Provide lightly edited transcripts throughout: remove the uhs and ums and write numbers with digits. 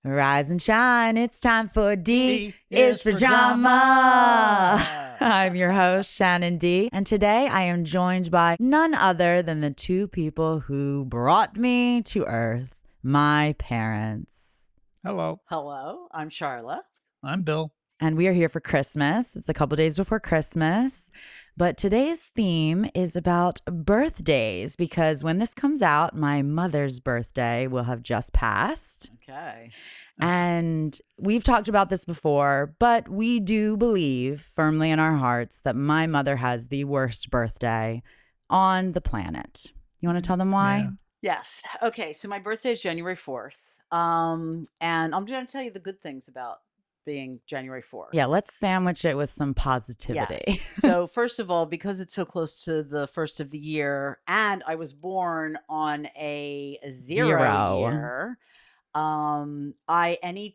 Rise and shine, it's time for D is for drama. I'm your host, Shannon D, and today I am joined by none other than the two people who brought me to Earth, my parents. Hello. Hello, I'm Charla. I'm Bill. And we are here for Christmas. It's a couple days before Christmas. But today's theme is about birthdays because when this comes out, my mother's birthday will have just passed. Okay. And we've talked about this before, but we do believe firmly in our hearts that my mother has the worst birthday on the planet. You want to tell them why? Yeah. Yes. Okay. So my birthday is January 4th. And I'm going to tell you the good things about being January 4th. Yeah, let's sandwich it with some positivity. Yes. So first of all, because it's so close to the first of the year, and I was born on a zero year,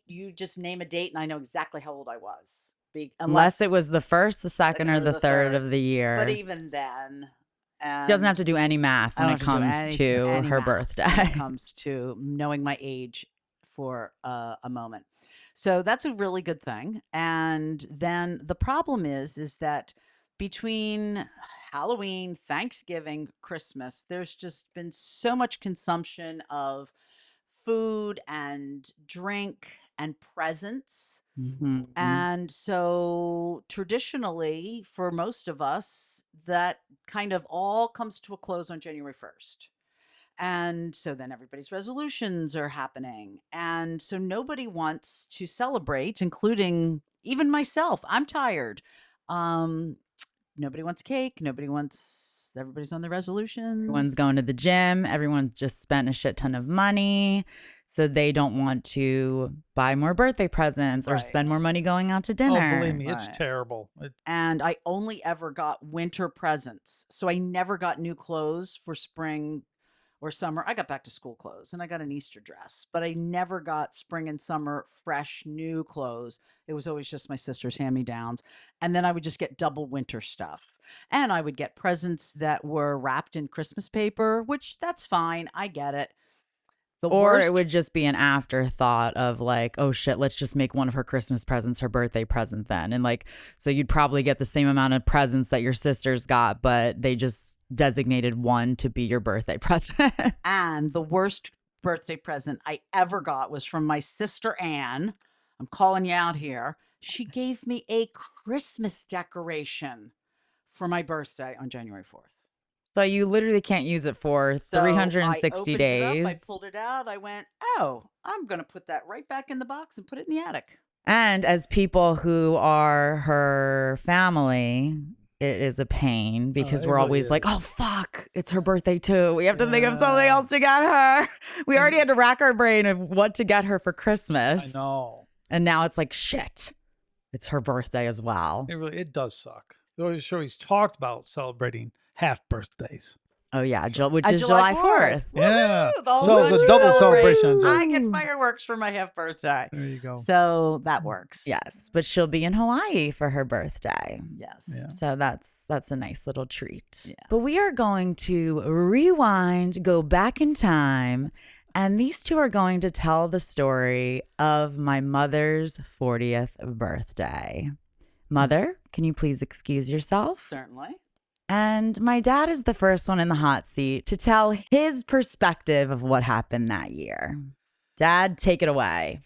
you just name a date and I know exactly how old I was. Unless it was the first, the second, or the third of the year. But even then, she doesn't have to do any math when it comes to her birthday. When it comes to knowing my age for a moment. So that's a really good thing. And then the problem is that between Halloween, Thanksgiving, Christmas, there's just been so much consumption of food and drink and presents. Mm-hmm. And so traditionally, for most of us, that kind of all comes to a close on January 1st. And so then everybody's resolutions are happening. And so nobody wants to celebrate, including even myself. I'm tired. Nobody wants cake. Everybody's on the resolutions. Everyone's going to the gym. Everyone's just spent a shit ton of money. So they don't want to buy more birthday presents or spend more money going out to dinner. Oh, believe me, it's terrible. And I only ever got winter presents. So I never got new clothes for spring or summer. I got back to school clothes and I got an Easter dress, but I never got spring and summer fresh new clothes. It was always just my sister's hand-me-downs. And then I would just get double winter stuff. And I would get presents that were wrapped in Christmas paper, which that's fine. I get it. It would just be an afterthought of like, oh shit, let's just make one of her Christmas presents her birthday present then. And like, so you'd probably get the same amount of presents that your sisters got, but they just designated one to be your birthday present. And the worst birthday present I ever got was from my sister Anne. I'm calling you out here. She gave me a Christmas decoration for my birthday on January 4th. So you literally can't use it for 360 days. I opened it up, I pulled it out. I went, oh, I'm going to put that right back in the box and put it in the attic. And as people who are her family, it is a pain because we're always like, oh, fuck, it's her birthday too. We have to think of something else to get her. We already had to rack our brain of what to get her for Christmas. I know. And now it's like, shit, it's her birthday as well. It does suck. He's talked about celebrating half birthdays. Oh, yeah, which is July 4th. Yeah. So it's a double celebration. I get fireworks for my half birthday. There you go. So that works. Yes, but she'll be in Hawaii for her birthday. Yes. Yeah. So that's a nice little treat. Yeah. But we are going to rewind, go back in time, and these two are going to tell the story of my mother's 40th birthday. Mother, can you please excuse yourself? Certainly. And my dad is the first one in the hot seat to tell his perspective of what happened that year. Dad, take it away.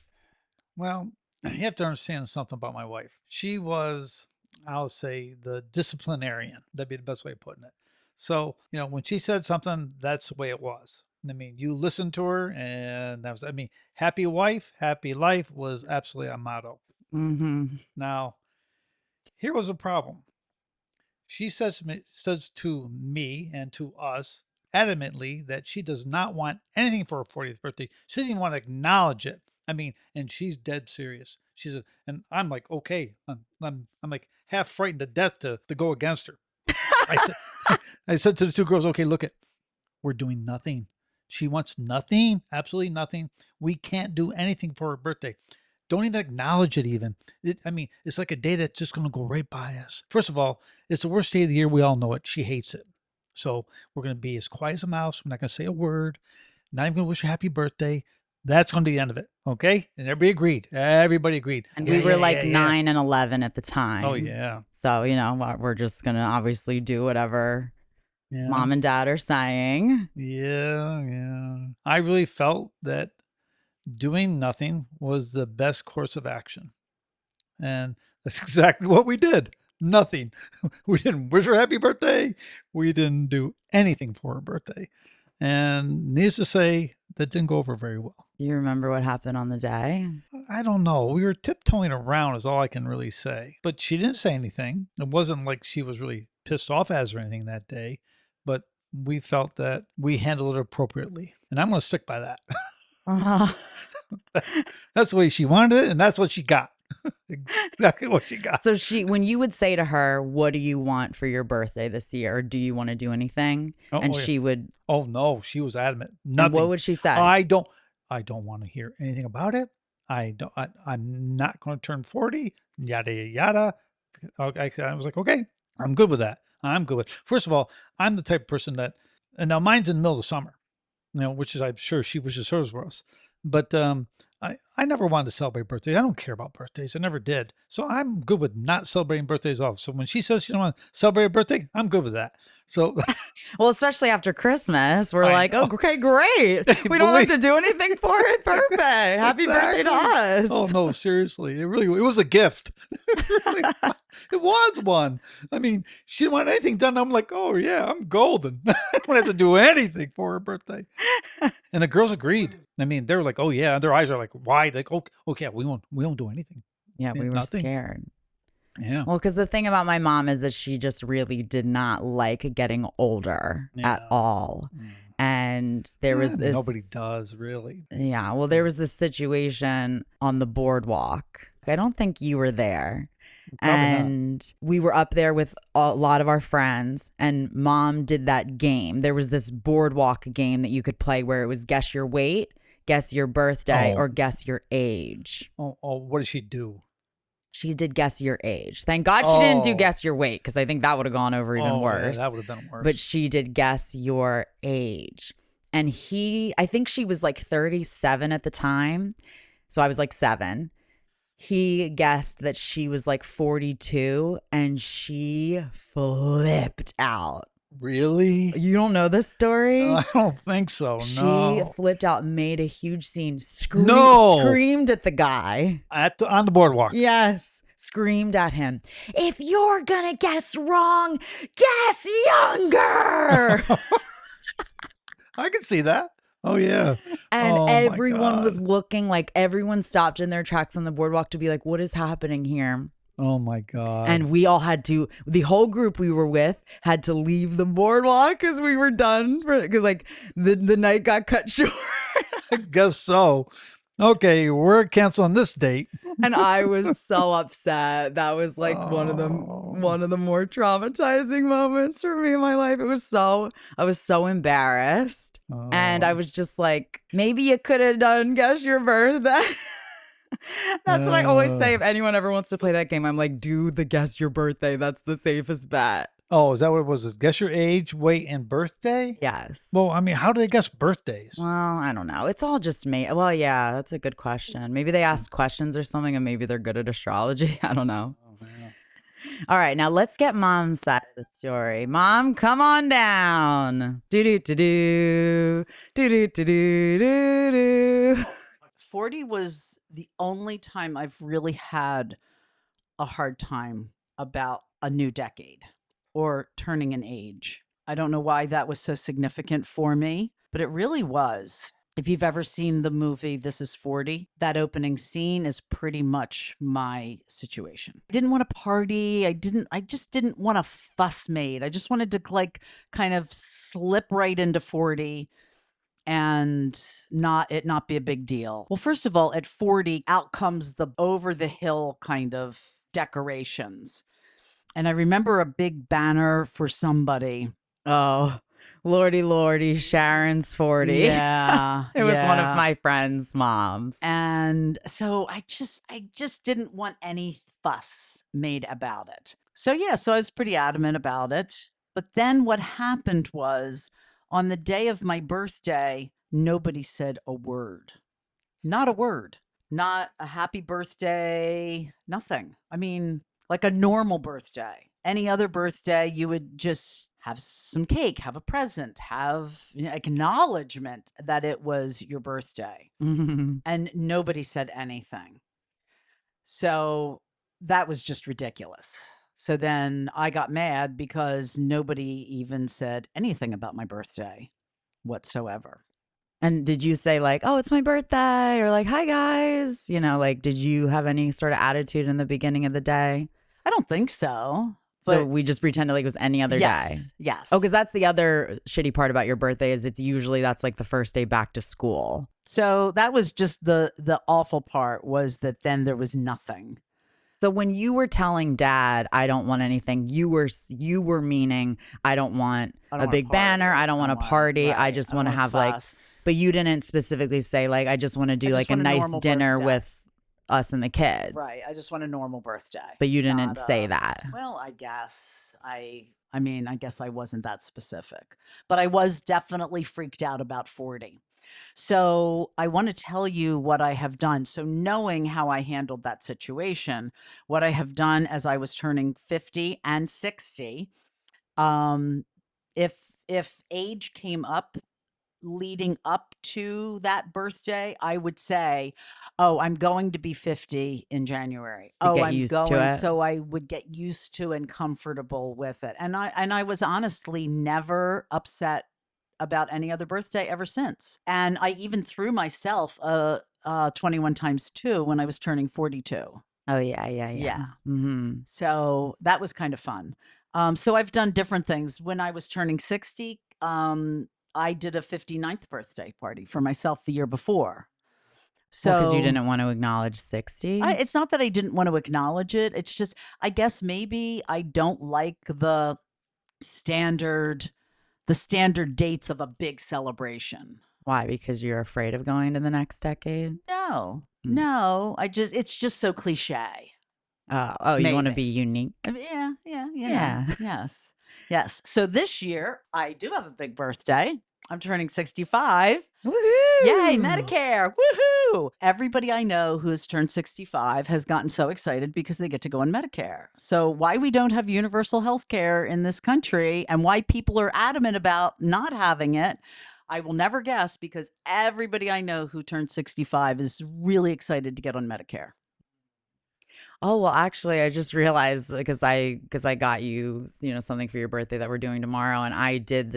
Well, you have to understand something about my wife. She was, I'll say, the disciplinarian. That'd be the best way of putting it. So, when she said something, that's the way it was. I mean, you listened to her, and that was, happy wife, happy life was absolutely a motto. Mm-hmm. Now, here was a problem. She says to me and to us adamantly that she does not want anything for her 40th birthday. She doesn't even want to acknowledge it. And she's dead serious. She said, and I'm like, okay, I'm like half frightened to death to go against her. I said to the two girls, okay, look we're doing nothing. She wants nothing, absolutely nothing. We can't do anything for her birthday. Don't even acknowledge it even. It's like a day that's just going to go right by us. First of all, it's the worst day of the year. We all know it. She hates it. So we're going to be as quiet as a mouse. We're not going to say a word. Not even going to wish her happy birthday. That's going to be the end of it. Okay. And everybody agreed. Everybody agreed. And Yeah, we were yeah, like yeah, yeah. 9 and 11 at the time. Oh, yeah. So, we're just going to obviously do whatever Yeah. mom and dad are saying. Yeah. Yeah. I really felt that doing nothing was the best course of action. And that's exactly what we did. Nothing. We didn't wish her happy birthday. We didn't do anything for her birthday. And needless to say, that didn't go over very well. Do you remember what happened on the day? I don't know. We were tiptoeing around is all I can really say. But she didn't say anything. It wasn't like she was really pissed off at us or anything that day. But we felt that we handled it appropriately. And I'm going to stick by that. That's the way she wanted it, and that's what she got. Exactly what she got. So when you would say to her, what do you want for your birthday this year? Or do you want to do anything? And yeah. she would. Oh no, she was adamant. And Nothing. what would she say? I don't want to hear anything about it. I'm not going to turn 40. Yada yada yada. Okay, I was like, okay, I'm good with that. I'm good with. First of all, I'm the type of person that, and now mine's in the middle of the summer, which is I'm sure she wishes hers was, but I never wanted to celebrate birthdays. I don't care about birthdays. I never did. So I'm good with not celebrating birthdays off. So when she says she don't want to celebrate a birthday, I'm good with that. So well, especially after Christmas, we're like, oh, okay, great. We don't have to do anything for it. Perfect. Happy birthday to us. Oh no, seriously. It was a gift. It was one. I mean, she didn't want anything done. I'm like, oh yeah, I'm golden. I don't have to do anything for her birthday. And the girls agreed. I mean, they were like, oh yeah. Their eyes are like wide. Like, okay, we won't do anything. Yeah, we were nothing. scared. Yeah. Well, because the thing about my mom is that she just really did not like getting older at all. And there was this. Nobody does, really. Yeah. Well, there was this situation on the boardwalk. I don't think you were there. Probably and not. We were up there with a lot of our friends, and mom did that game. There was this boardwalk game that you could play where it was guess your weight, guess your birthday, or guess your age. Oh, what did she do? She did guess your age. Thank God she didn't do guess your weight, because I think that would have gone over even worse. Yeah, that would have been worse. But she did guess your age. And I think she was like 37 at the time. So I was like 7. He guessed that she was like 42, and she flipped out. Really? You don't know this story? I don't think so. No. She flipped out, made a huge scene, screamed at the guy. On the boardwalk. Yes. Screamed at him. If you're going to guess wrong, guess younger. I can see that. Oh, yeah. And everyone was looking, like everyone stopped in their tracks on the boardwalk to be like, what is happening here? Oh, my God. And we all the whole group we were with had to leave the boardwalk because we were done. Because like the night got cut short. I guess so. Okay, we're canceling this date. And I was so upset. That was like one of the more traumatizing moments for me in my life. I was so embarrassed. And I was just like, maybe you could have done guess your birthday. That's what I always say. If anyone ever wants to play that game, I'm like, do the guess your birthday. That's the safest bet. Oh, is that what it was? Guess your age, weight, and birthday? Yes. Well, I mean, how do they guess birthdays? Well, I don't know. It's all just me. Well, yeah, that's a good question. Maybe they ask questions or something, and maybe they're good at astrology. I don't know. Oh, yeah. All right, now let's get mom's side of the story. Mom, come on down. Do-do-do-do. Do-do-do-do-do-do. 40 was the only time I've really had a hard time about a new decade or turning an age. I don't know why that was so significant for me, but it really was. If you've ever seen the movie This Is 40, that opening scene is pretty much my situation. I didn't want to party. I just didn't want a fuss made. I just wanted to like kind of slip right into 40 and not be a big deal. Well, first of all, at 40, out comes the over the hill kind of decorations. And I remember a big banner for somebody. Oh, Lordy, Sharon's 40. Yeah. It was one of my friends' moms. And so I just didn't want any fuss made about it. So I was pretty adamant about it. But then what happened was, on the day of my birthday, nobody said a word. Not a word. Not a happy birthday, nothing. I mean, like a normal birthday. Any other birthday, you would just have some cake, have a present, have acknowledgement that it was your birthday. And nobody said anything. So that was just ridiculous. So then I got mad because nobody even said anything about my birthday whatsoever. And did you say like, oh, it's my birthday, or like, hi guys? You know, like, did you have any sort of attitude in the beginning of the day? I don't think so. So we just pretended like it was any other day. Yes. Oh, because that's the other shitty part about your birthday is it's usually that's like the first day back to school. So that was just the awful part, was that then there was nothing. So when you were telling Dad, I don't want anything, you were meaning I don't want a big banner, I don't want a party, I just want to have like, but you didn't specifically say like I just want to do like a nice dinner with us and the kids. Right. I just want a normal birthday. But you didn't say that. Well, I guess I mean, I guess I wasn't that specific, but I was definitely freaked out about 40. So I want to tell you what I have done. So knowing how I handled that situation, what I have done as I was turning 50 and 60, if age came up leading up to that birthday, I would say, oh, I'm going to be 50 in January. Oh, I'm going. So I would get used to and comfortable with it. And I was honestly never upset about any other birthday ever since. And I even threw myself 21 times 2 when I was turning 42. Oh, yeah. Mm-hmm. So that was kind of fun. So I've done different things. When I was turning 60, I did a 59th birthday party for myself the year before. So because you didn't want to acknowledge 60? It's not that I didn't want to acknowledge it. It's just, I guess maybe I don't like the standard dates of a big celebration. Why? Because you're afraid of going to the next decade? No. It's just so cliche. Oh, you want to be unique? Yeah. Yes. So this year I do have a big birthday. I'm turning 65. Woohoo! Yay, Medicare. Woohoo! Everybody I know who has turned 65 has gotten so excited because they get to go on Medicare. So why we don't have universal health care in this country and why people are adamant about not having it, I will never guess, because everybody I know who turned 65 is really excited to get on Medicare. Oh, well, actually, I just realized because I got you, something for your birthday that we're doing tomorrow, and I did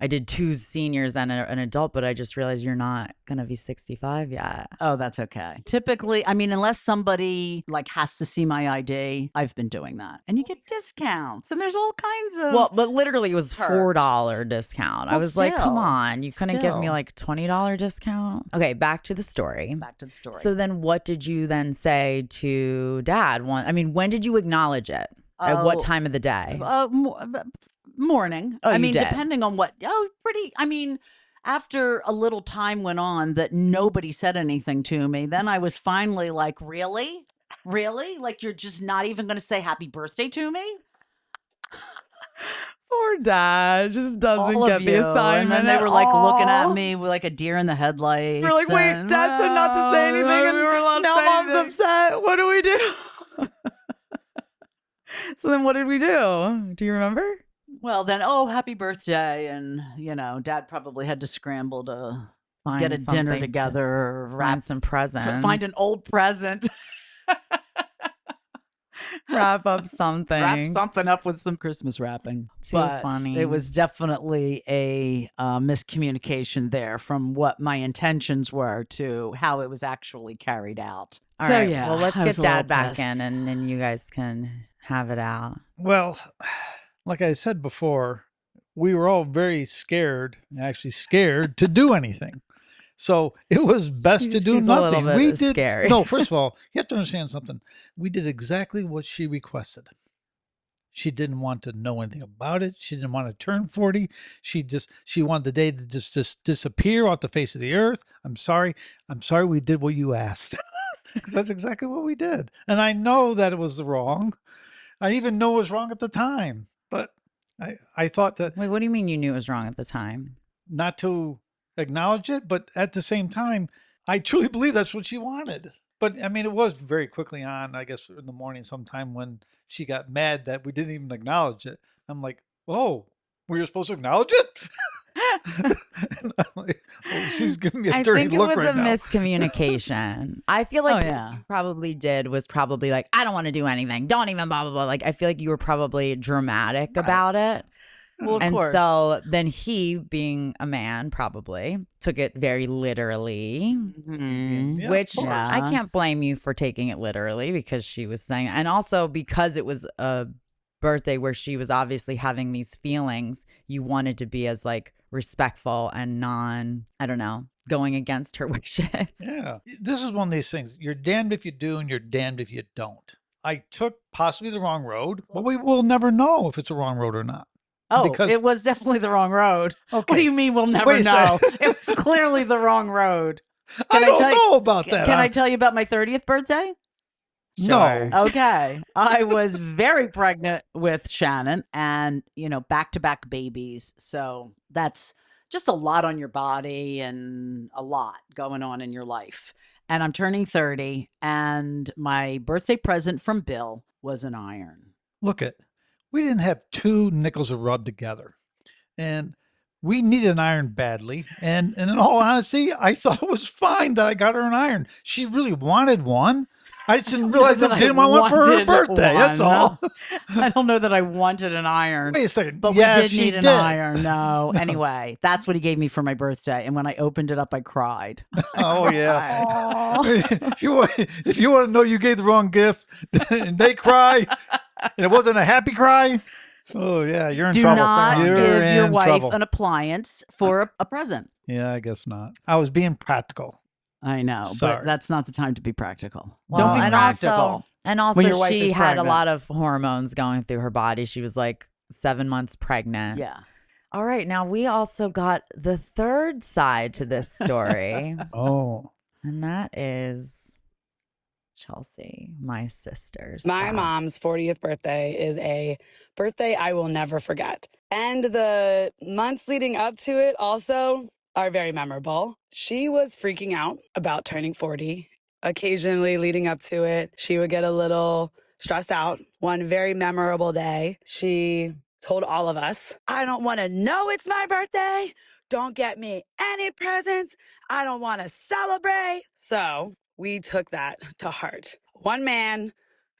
I did 2 seniors and an adult, but I just realized you're not going to be 65 yet. Oh, that's okay. Typically, I mean, unless somebody like has to see my ID, I've been doing that. And you get discounts and there's all kinds of Well, but literally it was $4 discount. Well, I was like, come on, you couldn't give me like $20 discount? Okay, back to the story. So then what did you then say to Dad? When did you acknowledge it? At what time of the day? Morning. Oh, depending on what. After a little time went on that nobody said anything to me, then I was finally like, really? Like, you're just not even going to say happy birthday to me? Poor Dad just doesn't get the assignment. And then they were like looking at me with like a deer in the headlights. We're like, wait, Dad said not to say anything, and now Mom's upset. What do we do? So then what did we do? Do you remember? Well, then, happy birthday. And, Dad probably had to scramble to get a dinner together, find some presents, find an old present, wrap up something, up with some Christmas wrapping. But funny. It was definitely a miscommunication there from what my intentions were to how it was actually carried out. All right. Yeah, well, let's get Dad back in and then you guys can have it out. Well, like I said before, we were all very scared to do anything. So it was best to do nothing. We did. Scary. No, first of all, you have to understand something. We did exactly what she requested. She didn't want to know anything about it. She didn't want to turn 40. She wanted the day to just disappear off the face of the earth. I'm sorry we did what you asked. Because that's exactly what we did. And I know that it was wrong. I even know it was wrong at the time. But I thought that... Wait, what do you mean you knew it was wrong at the time? Not to acknowledge it, but at the same time, I truly believe that's what she wanted. But I mean, it was very quickly on, I guess, in the morning sometime when she got mad that we didn't even acknowledge it. I'm like, oh, were you supposed to acknowledge it? And I'm like, oh, she's giving me a I dirty think it look was right a now. miscommunication. I feel like Oh, yeah. what you probably did was probably like, I don't want to do anything. Don't even blah, blah, blah. Like, I feel like you were probably dramatic Right. about it. Well, of And course. so then he, being a man, probably took it very literally, Mhm. Yeah, which of course. I can't Yes. blame you for taking it literally because she was saying, and also because it was a birthday where she was obviously having these feelings, you wanted to be as like respectful and I don't know, going against her wishes. Yeah. This is one of these things. You're damned if you do and you're damned if you don't. I took possibly the wrong road, but we will never know if it's a wrong road or not. Oh, Because- it was definitely the wrong road. Okay. What do you mean we'll never Wait a know? second. It was clearly the wrong road. I Can I don't tell you- know about that. Can huh? I tell you about my 30th birthday? No. Okay. I was very pregnant with Shannon and, back-to-back babies. So that's just a lot on your body and a lot going on in your life. And I'm turning 30, and my birthday present from Bill was an iron. Look at, we didn't have two nickels to rub together. And we needed an iron badly. And in all honesty, I thought it was fine that I got her an iron. She really wanted one. I just didn't realize that I I didn't want one for her wanted birthday. That's one. all. I don't know that I wanted an iron. Wait a second. But Yeah, we did she need an did. iron. No. Anyway, that's what he gave me for my birthday. And when I opened it up, I cried. Oh yeah. Aw. if you want to know you gave the wrong gift and they cry and it wasn't a happy cry, oh yeah, you're in Do trouble. not You're give your in wife trouble. an appliance for a present. Yeah, I guess not. I was being practical. I know, Sorry. but that's not the time to be practical. Well, Don't be and practical. Also when your wife she is had a pregnant. lot of hormones going through her body. She was like 7 months pregnant. Yeah. All right. Now we also got the third side to this story. Oh. And that is Chelsea, my sister's. My side. mom's 40th birthday is a birthday I will never forget. And the months leading up to it also are very memorable. She was freaking out about turning 40. Occasionally leading up to it, she would get a little stressed out. One very memorable day, she told all of us, I don't want to know it's my birthday. Don't get me any presents. I don't want to celebrate. So we took that to heart. One man,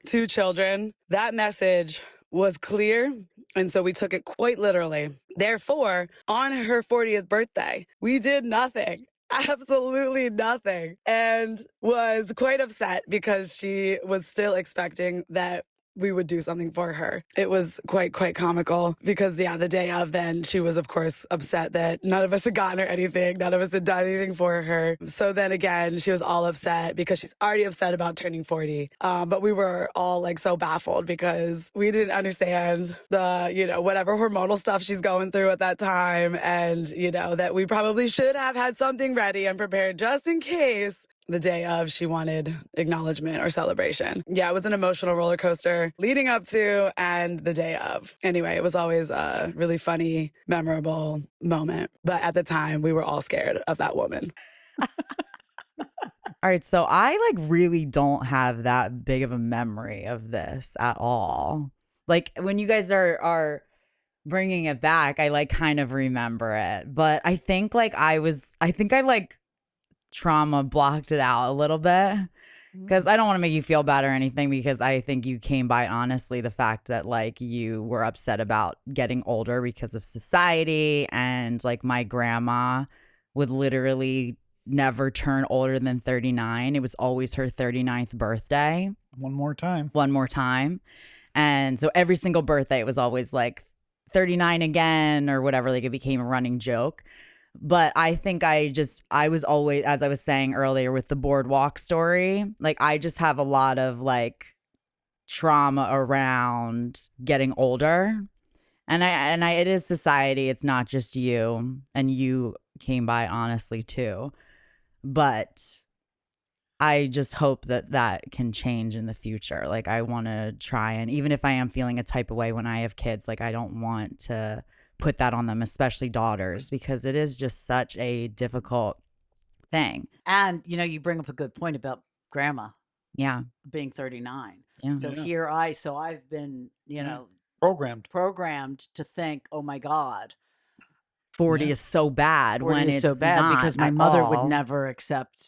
two children. That message was clear. And so we took it quite literally. Therefore, on her 40th birthday, we did nothing. Absolutely nothing. And was quite upset because she was still expecting that we would do something for her. It was quite comical because, the day of then she was, of course, upset that none of us had gotten her anything. None of us had done anything for her. So then again, she was all upset because she's already upset about turning 40. But we were all like so baffled because we didn't understand the, whatever hormonal stuff she's going through at that time. And, that we probably should have had something ready and prepared just in case. The day of, she wanted acknowledgement or celebration. Yeah, it was an emotional roller coaster leading up to and the day of. Anyway, it was always a really funny, memorable moment. But at the time, we were all scared of that woman. All right, so I like really don't have that big of a memory of this at all. Like when you guys are bringing it back, I like kind of remember it, but I think like I like trauma blocked it out a little bit because I don't want to make you feel bad or anything, because I think you came by honestly the fact that like you were upset about getting older because of society, and like my grandma would literally never turn older than 39. It was always her 39th birthday. One more time. And so every single birthday it was always like 39 again or whatever. Like it became a running joke. But I think I was always, as I was saying earlier with the boardwalk story, like I just have a lot of like trauma around getting older. And it is society. It's not just you. And you came by honestly too. But I just hope that can change in the future. Like I want to try, and even if I am feeling a type of way when I have kids, like I don't want to put that on them, especially daughters, because it is just such a difficult thing. And, you bring up a good point about grandma Yeah. being 39. Yeah. So Yeah. I've been, Programmed. to think, oh my God, 40 Yeah. is so bad 40 when is it's so bad not because my at mother would all never accept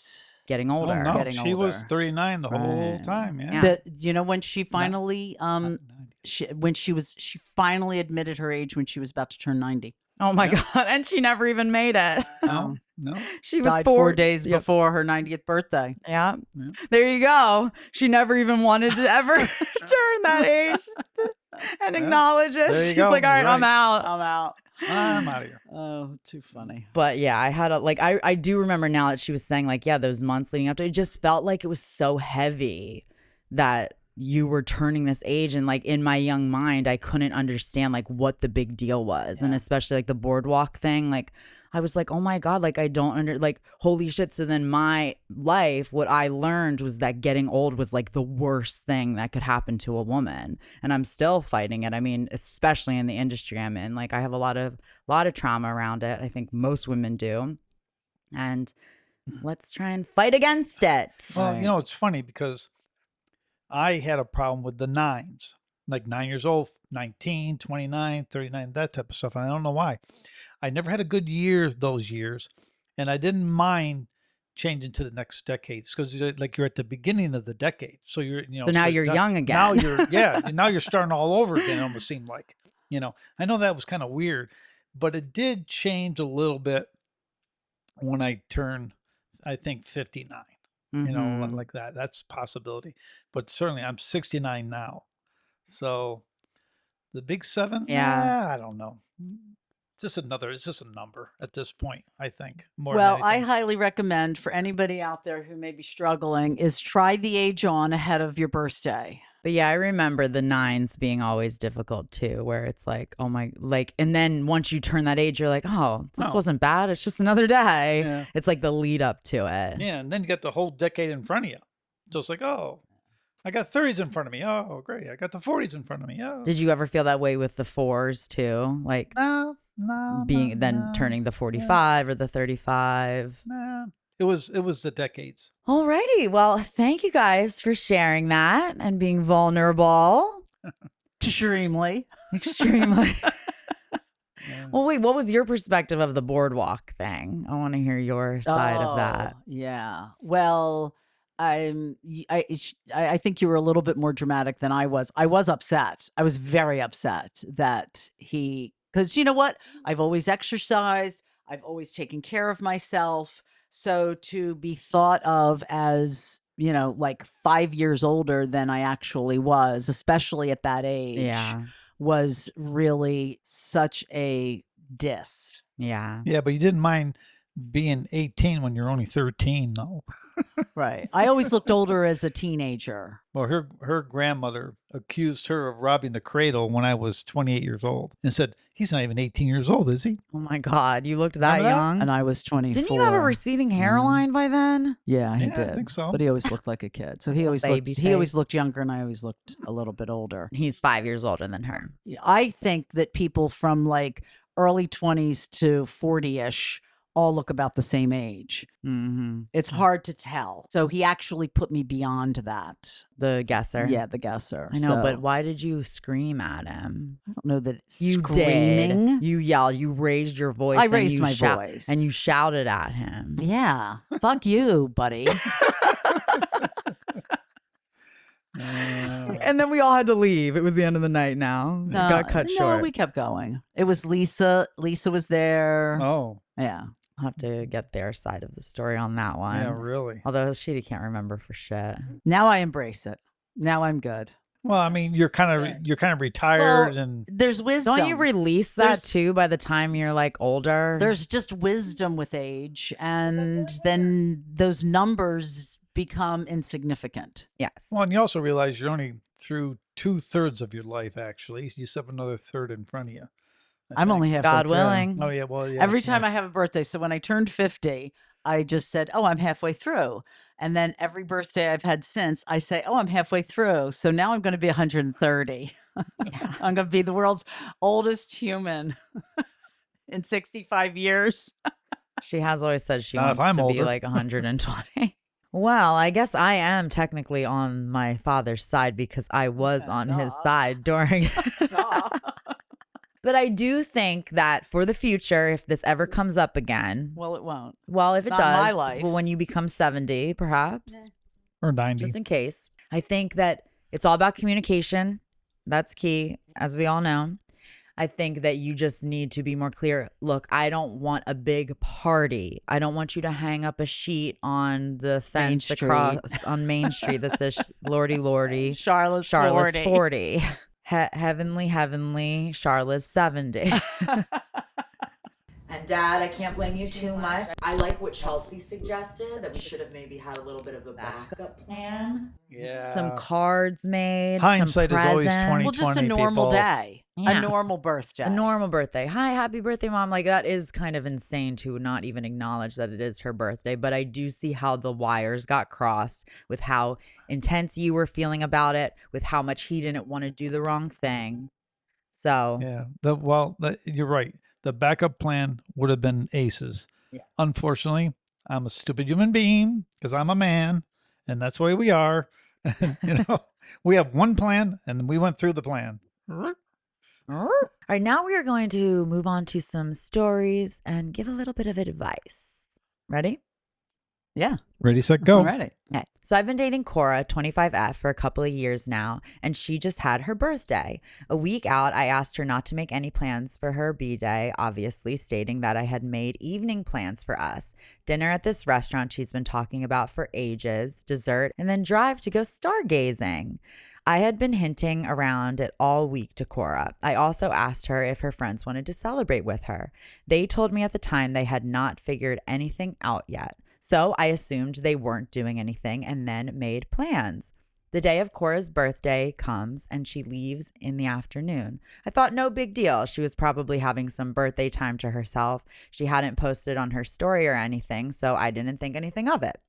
getting Oh older. no, getting she was older. 39 the whole Right. time. Yeah. Yeah. when she finally, Not 90. she finally admitted her age when she was about to turn 90. Oh my Yeah. God. And she never even made it. No, no. She was Died 4 4 days Yep. before her 90th birthday. Yeah. Yeah. There you go. She never even wanted to ever turn that age and Yeah. acknowledge it. There you She's go. like, all right, You're I'm right. out. I'm out. I'm out of here. Oh, too funny. But yeah, I had I do remember now that she was saying like, yeah, those months leading up to it just felt like it was so heavy that you were turning this age. And like in my young mind, I couldn't understand like what the big deal was. And especially like the boardwalk thing, like I was like, oh my God, like I don't like, holy shit. So then my life, what I learned was that getting old was like the worst thing that could happen to a woman. And I'm still fighting it. I mean, especially in the industry I'm in, like I have a lot of trauma around it. I think most women do. And let's try and fight against it. Well, it's funny because I had a problem with the nines, like 9 years old, 19, 29, 39, that type of stuff. And I don't know why. I never had a good year those years, and I didn't mind changing to the next decade because like you're at the beginning of the decade. So you're, So now you're young again. Now now you're starting all over again. It almost seemed like, I know that was kind of weird, but it did change a little bit when I turned, I think 59. Like that. That's a possibility. But certainly I'm 69 now. So the big 7, I don't know. It's just a number at this point, I think. More Well, than I anything. highly recommend for anybody out there who may be struggling is try the age on ahead of your birthday. But yeah, I remember the 9s being always difficult too, where it's like, oh my, like, and then once you turn that age, you're like, oh, this wasn't bad. It's just another day. Yeah. It's like the lead up to it. Yeah, and then you got the whole decade in front of you. So it's like, oh, I got 30s in front of me. Oh, great. I got the 40s in front of me. Oh. Did you ever feel that way with the 4s too? Like No, turning the 45 or the 35? Nah. It was the decades. Alrighty. Well, thank you guys for sharing that and being vulnerable. Extremely. Extremely. Yeah. Well, wait, what was your perspective of the boardwalk thing? I want to hear your side of that. Yeah. Well, I think you were a little bit more dramatic than I was. I was upset. I was very upset that because you know what? I've always exercised. I've always taken care of myself. So to be thought of as, like 5 years older than I actually was, especially at that age, was really such a diss. Yeah. Yeah, but you didn't mind being 18 when you're only 13, though. Right. I always looked older as a teenager. Well, her grandmother accused her of robbing the cradle when I was 28 years old and said, he's not even 18 years old, is he? Oh my God. You looked that Remember that? young? And I was 24. Didn't you have a receding hairline by then? Yeah, he Yeah, did. I think so. But he always looked like a kid. So he always baby face. looked younger and I always looked a little bit older. He's 5 years older than her. I think that people from like early 20s to 40-ish all look about the same age. Mm-hmm. It's hard to tell. So he actually put me beyond that. The guesser. Yeah, the guesser. I know, So, but why did you scream at him? I don't know that it's You screaming. did. You yelled. You raised your voice. I and raised you my voice. And you shouted at him. Yeah. Fuck you, buddy. And then we all had to leave. It was the end of the night now. It got cut short. No, we kept going. It was Lisa. Lisa was there. Oh, Yeah. I'll have to get their side of the story on that one. yeah, really. Although she can't remember for shit. Now I embrace it. Now I'm good. Well, I mean, you're kind of retired, and There's wisdom. Don't you release that too by the time you're like older? There's just wisdom with age, and then those numbers become insignificant. Yes. well, and you also realize you're only through 2/3 of your life. Actually, you still have another third in front of you. I'm only halfway God through. willing. Oh yeah, well, yeah. Every time I have a birthday. So when I turned 50, I just said, oh, I'm halfway through. And then every birthday I've had since, I say, oh, I'm halfway through. So now I'm going to be 130. I'm going to be the world's oldest human in 65 years. She has always said she Not if wants I'm to be older. like 120. Well, I guess I am technically on my father's side because I was on his side during. But I do think that for the future, if this ever comes up again, Well, it won't. well, if it Not in does, my life. well, when you become 70, perhaps, Or 90. just in case, I think that it's all about communication. That's key, as we all know. I think that you just need to be more clear. Look, I don't want a big party. I don't want you to hang up a sheet on the fence across on Main Street that says Lordy Lordy. Charlotte's 40. Heavenly, Charlotte's 70. And Dad, I can't blame you too much. I like what Chelsea suggested, that we should have maybe had a little bit of a backup plan. Yeah. Some cards made. Hindsight some is always presents. 20. Well, just a normal people. day. Yeah. A normal birthday. A normal birthday. Hi, happy birthday, Mom. Like, that is kind of insane to not even acknowledge that it is her birthday. But I do see how the wires got crossed with how intense you were feeling about it, with how much he didn't want to do the wrong thing. So, Yeah. You're right. The backup plan would have been aces. Yeah. Unfortunately, I'm a stupid human being because I'm a man, and that's the way we are. And, we have one plan, and we went through the plan. all right, now we are going to move on to some stories and give a little bit of advice. Ready? Yeah. Ready, set, go. Already. Okay. So I've been dating Cora, 25F, for a couple of years now, and she just had her birthday. A week out, I asked her not to make any plans for her B-Day, obviously stating that I had made evening plans for us. Dinner at this restaurant she's been talking about for ages, dessert, and then drive to go stargazing. I had been hinting around it all week to Cora. I also asked her if her friends wanted to celebrate with her. They told me at the time they had not figured anything out yet. So I assumed they weren't doing anything and then made plans. The day of Cora's birthday comes and she leaves in the afternoon. I thought no big deal. She was probably having some birthday time to herself. She hadn't posted on her story or anything, so I didn't think anything of it.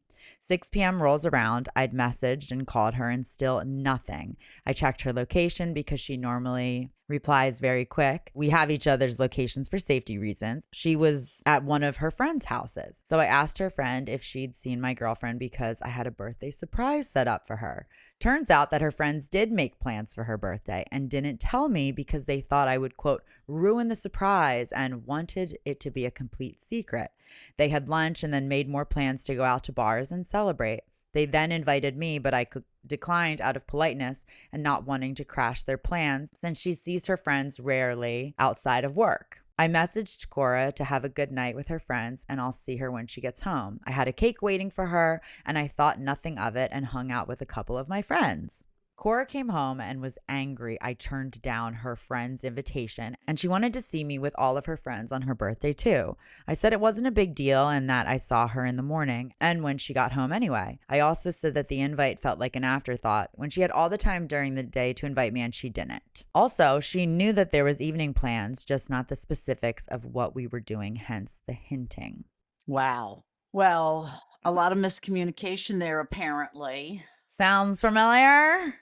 6 p.m. rolls around. I'd messaged and called her and still nothing. I checked her location because she normally replies very quick. We have each other's locations for safety reasons. She was at one of her friends' houses. So I asked her friend if she'd seen my girlfriend because I had a birthday surprise set up for her. Turns out that her friends did make plans for her birthday and didn't tell me because they thought I would, quote, ruin the surprise and wanted it to be a complete secret. They had lunch and then made more plans to go out to bars and celebrate. They then invited me, but I declined out of politeness and not wanting to crash their plans since she sees her friends rarely outside of work. I messaged Cora to have a good night with her friends and I'll see her when she gets home. I had a cake waiting for her and I thought nothing of it and hung out with a couple of my friends. Cora came home and was angry I turned down her friend's invitation, and she wanted to see me with all of her friends on her birthday too. I said it wasn't a big deal and that I saw her in the morning and when she got home anyway. I also said that the invite felt like an afterthought when she had all the time during the day to invite me and she didn't. Also, she knew that there was evening plans, just not the specifics of what we were doing, hence the hinting. Wow. Well, a lot of miscommunication there, apparently. Sounds familiar?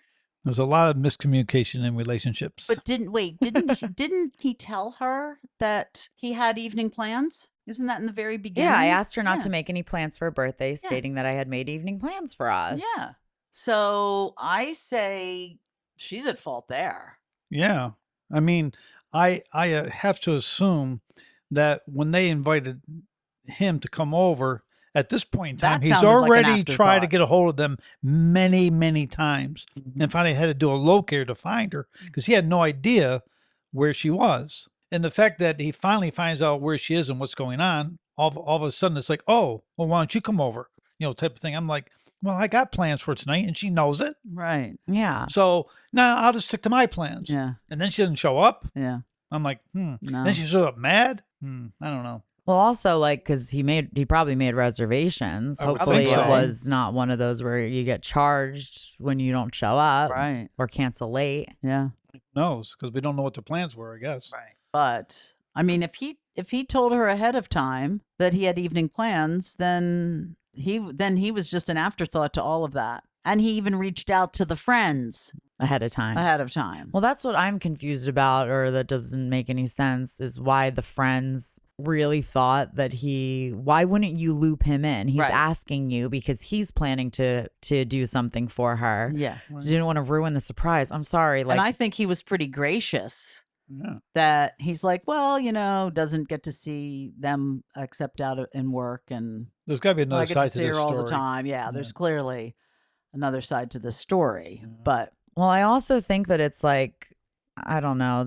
There's a lot of miscommunication in relationships. But didn't he tell her that he had evening plans? Isn't that in the very beginning? Yeah, I asked her not to make any plans for her birthday, stating that I had made evening plans for us. Yeah. So I say she's at fault there. Yeah. I mean, I have to assume that when they invited him to come over, at this point in time, That he's sounded like an already tried to afterthought. get a hold of them many, many times. And finally had to do a locator to find her because he had no idea where she was. And the fact that he finally finds out where she is and what's going on, all of a sudden it's like, oh, well, why don't you come over? Type of thing. I'm like, well, I got plans for tonight and she knows it. Right. Yeah. So now I'll just stick to my plans. Yeah. And then she doesn't show up. Yeah. I'm like, No. Then she shows up mad. I don't know. Well, also, like, because he probably made reservations. I would Hopefully, think it so. was not one of those where you get charged when you don't show up, Right. or cancel late. Yeah. Who knows? Because we don't know what the plans were, I guess. Right. But I mean, if he told her ahead of time that he had evening plans, then he was just an afterthought to all of that. And he even reached out to the friends. ahead of time. ahead of time. Well, that's what I'm confused about, or that doesn't make any sense, is why the friends really thought that why wouldn't you loop him in? He's Right. asking you because he's planning to do something for her. Yeah. She didn't want to ruin the surprise. I'm sorry. Like, And I think he was pretty gracious Yeah. that he's like, well, doesn't get to see them except in work. And There's got to be I another get to side to see this her all story. the time. Yeah, there's clearly another side to the story. Yeah. But well, I also think that it's like, I don't know,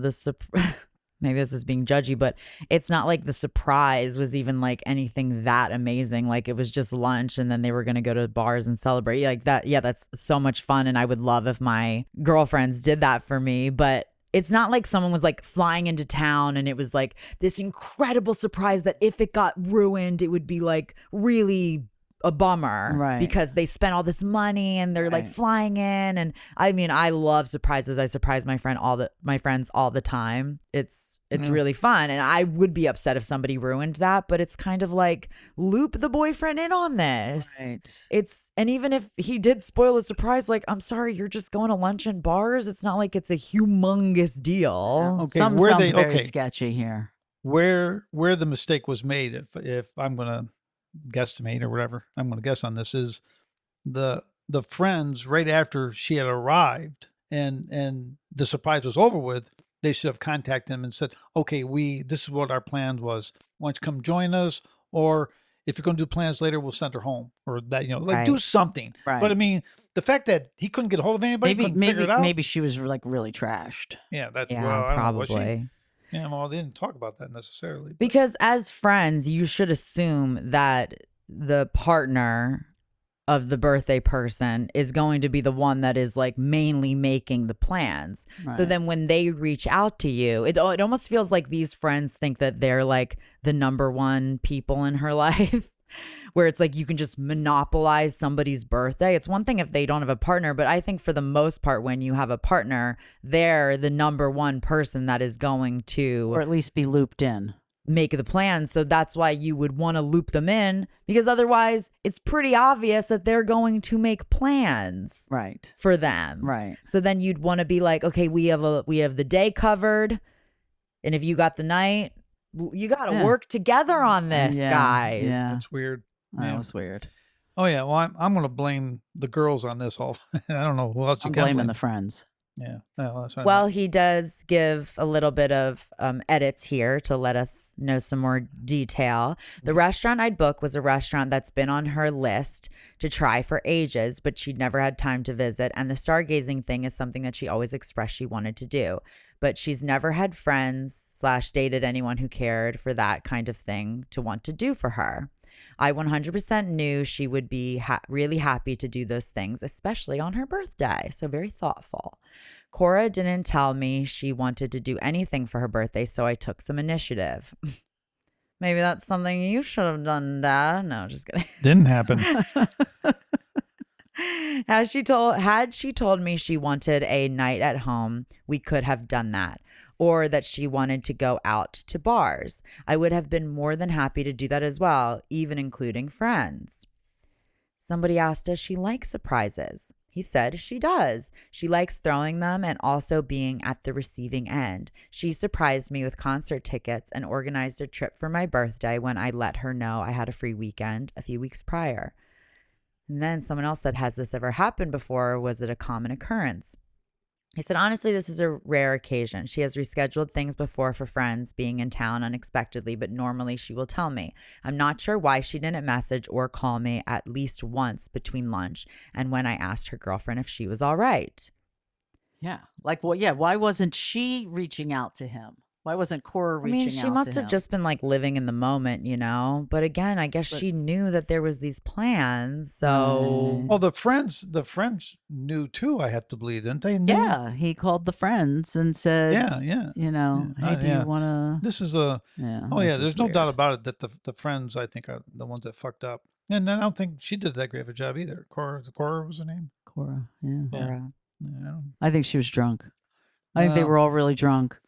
maybe this is being judgy, but it's not like the surprise was even like anything that amazing. Like it was just lunch and then they were going to go to bars and celebrate like that. Yeah, that's so much fun. And I would love if my girlfriends did that for me, but it's not like someone was like flying into town and it was like this incredible surprise that if it got ruined, it would be like really a bummer, Right. because they spent all this money and they're like Right. flying in. And I mean, I love surprises. I surprise my friends all the time. It's really fun, and I would be upset if somebody ruined that. But it's kind of like loop the boyfriend in on this. right. And even if he did spoil a surprise, like, I'm sorry, you're just going to lunch and bars. It's not like it's a humongous deal. Okay, Some where sounds they- very okay. sketchy here. Where the mistake was made, if I'm going to guesstimate or whatever I'm going to guess on this, is the friends right after she had arrived and the surprise was over with, they should have contacted him and said, okay, this is what our plan was. Why don't you come join us? Or if you're going to do plans later, we'll send her home, or that, like do Right. something. Right. But I mean, the fact that he couldn't get a hold of anybody, couldn't figure it out. Maybe she was like really trashed. Yeah, that, Yeah, well, I don't know, was she? probably. Yeah, well, they didn't talk about that necessarily. but- Because as friends, you should assume that the partner of the birthday person is going to be the one that is like mainly making the plans. So Right. then when they reach out to you, it almost feels like these friends think that they're like the number one people in her life, where it's like you can just monopolize somebody's birthday. It's one thing if they don't have a partner, but I think for the most part, when you have a partner, they're the number one person that is going to Or at least be looped in. make the plan. So that's why you would want to loop them in, because otherwise it's pretty obvious that they're going to make plans Right. for them. Right. So then you'd want to be like, okay, we have the day covered, and if you got the night, you got to Yeah. work together on this, Yeah, guys. yeah. That's weird. That Yeah. was weird. Oh yeah, well I'm going to blame the girls on this all. I don't know who else you I'm can blaming blame. the friends. Yeah, well, that's what I Well, meant. he does give a little bit of edits here to let us know some more detail. The restaurant I'd book was a restaurant that's been on her list to try for ages, but she'd never had time to visit. And the stargazing thing is something that she always expressed she wanted to do. But she's never had friends / dated anyone who cared for that kind of thing to want to do for her. I 100% knew she would be really happy to do those things, especially on her birthday. So very thoughtful. Cora didn't tell me she wanted to do anything for her birthday, so I took some initiative. Maybe that's something you should have done, Dad. No, just kidding. Didn't happen. Had she told me she wanted a night at home, we could have done that. Or that she wanted to go out to bars. I would have been more than happy to do that as well, even including friends. Somebody asked, does she like surprises? He said she does. She likes throwing them and also being at the receiving end. She surprised me with concert tickets and organized a trip for my birthday when I let her know I had a free weekend a few weeks prior. And then someone else said, has this ever happened before, or was it a common occurrence? He said, honestly, this is a rare occasion. She has rescheduled things before for friends being in town unexpectedly, but normally she will tell me. I'm not sure why she didn't message or call me at least once between lunch and when I asked her girlfriend if she was all right. Yeah. Like, well, yeah. Why wasn't she reaching out to him? Why wasn't Cora I reaching mean, out she must to have him? just been like living in the moment, you know? But again, I guess But- she knew that there was these plans. So Well, the friends knew too. I have to believe, didn't they? Knew? Yeah. He called the friends and said, Yeah, yeah. you know, Yeah. hey, do Yeah. you want to? This is a. Yeah. Oh this yeah, is there's no doubt weird. about it that the friends, I think, are the ones that fucked up. And I don't think she did that great of a job either. Cora was her name. Cora. Yeah. Yeah. Cora. Yeah. I think she was drunk. I think they Well, were all really drunk.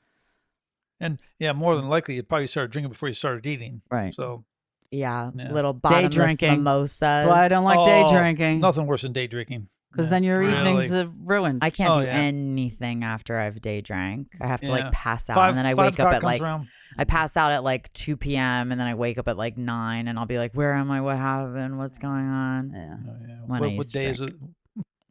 And yeah, more than likely, you probably started drinking before you started eating. Right. So yeah, Yeah. little bottomless drinking. mimosas. That's why I don't like day Oh, drinking. nothing worse than day drinking. Because Yeah, then your evenings really. are ruined. I can't Oh, do yeah. anything after I've day drank. I have to Yeah. like pass out, Five, and then I 5 wake up o'clock at comes like around. I pass out at like 2 p.m. and then I wake up at like 9, and I'll be like, "Where am I? What happened? What's going on?" Yeah. Oh, yeah. When I What used to day is it?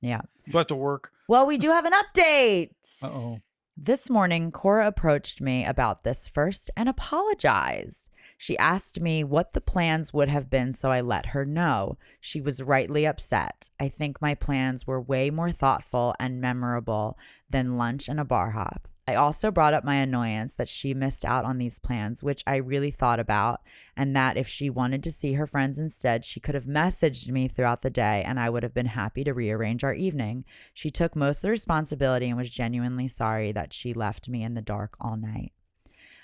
Yeah. Do I have to work? Well, we do have an update. Uh-oh. This morning, Cora approached me about this first and apologized. She asked me what the plans would have been, so I let her know. She was rightly upset. I think my plans were way more thoughtful and memorable than lunch and a bar hop. I also brought up my annoyance that she missed out on these plans, which I really thought about, and that if she wanted to see her friends instead, she could have messaged me throughout the day and I would have been happy to rearrange our evening. She took most of the responsibility and was genuinely sorry that she left me in the dark all night.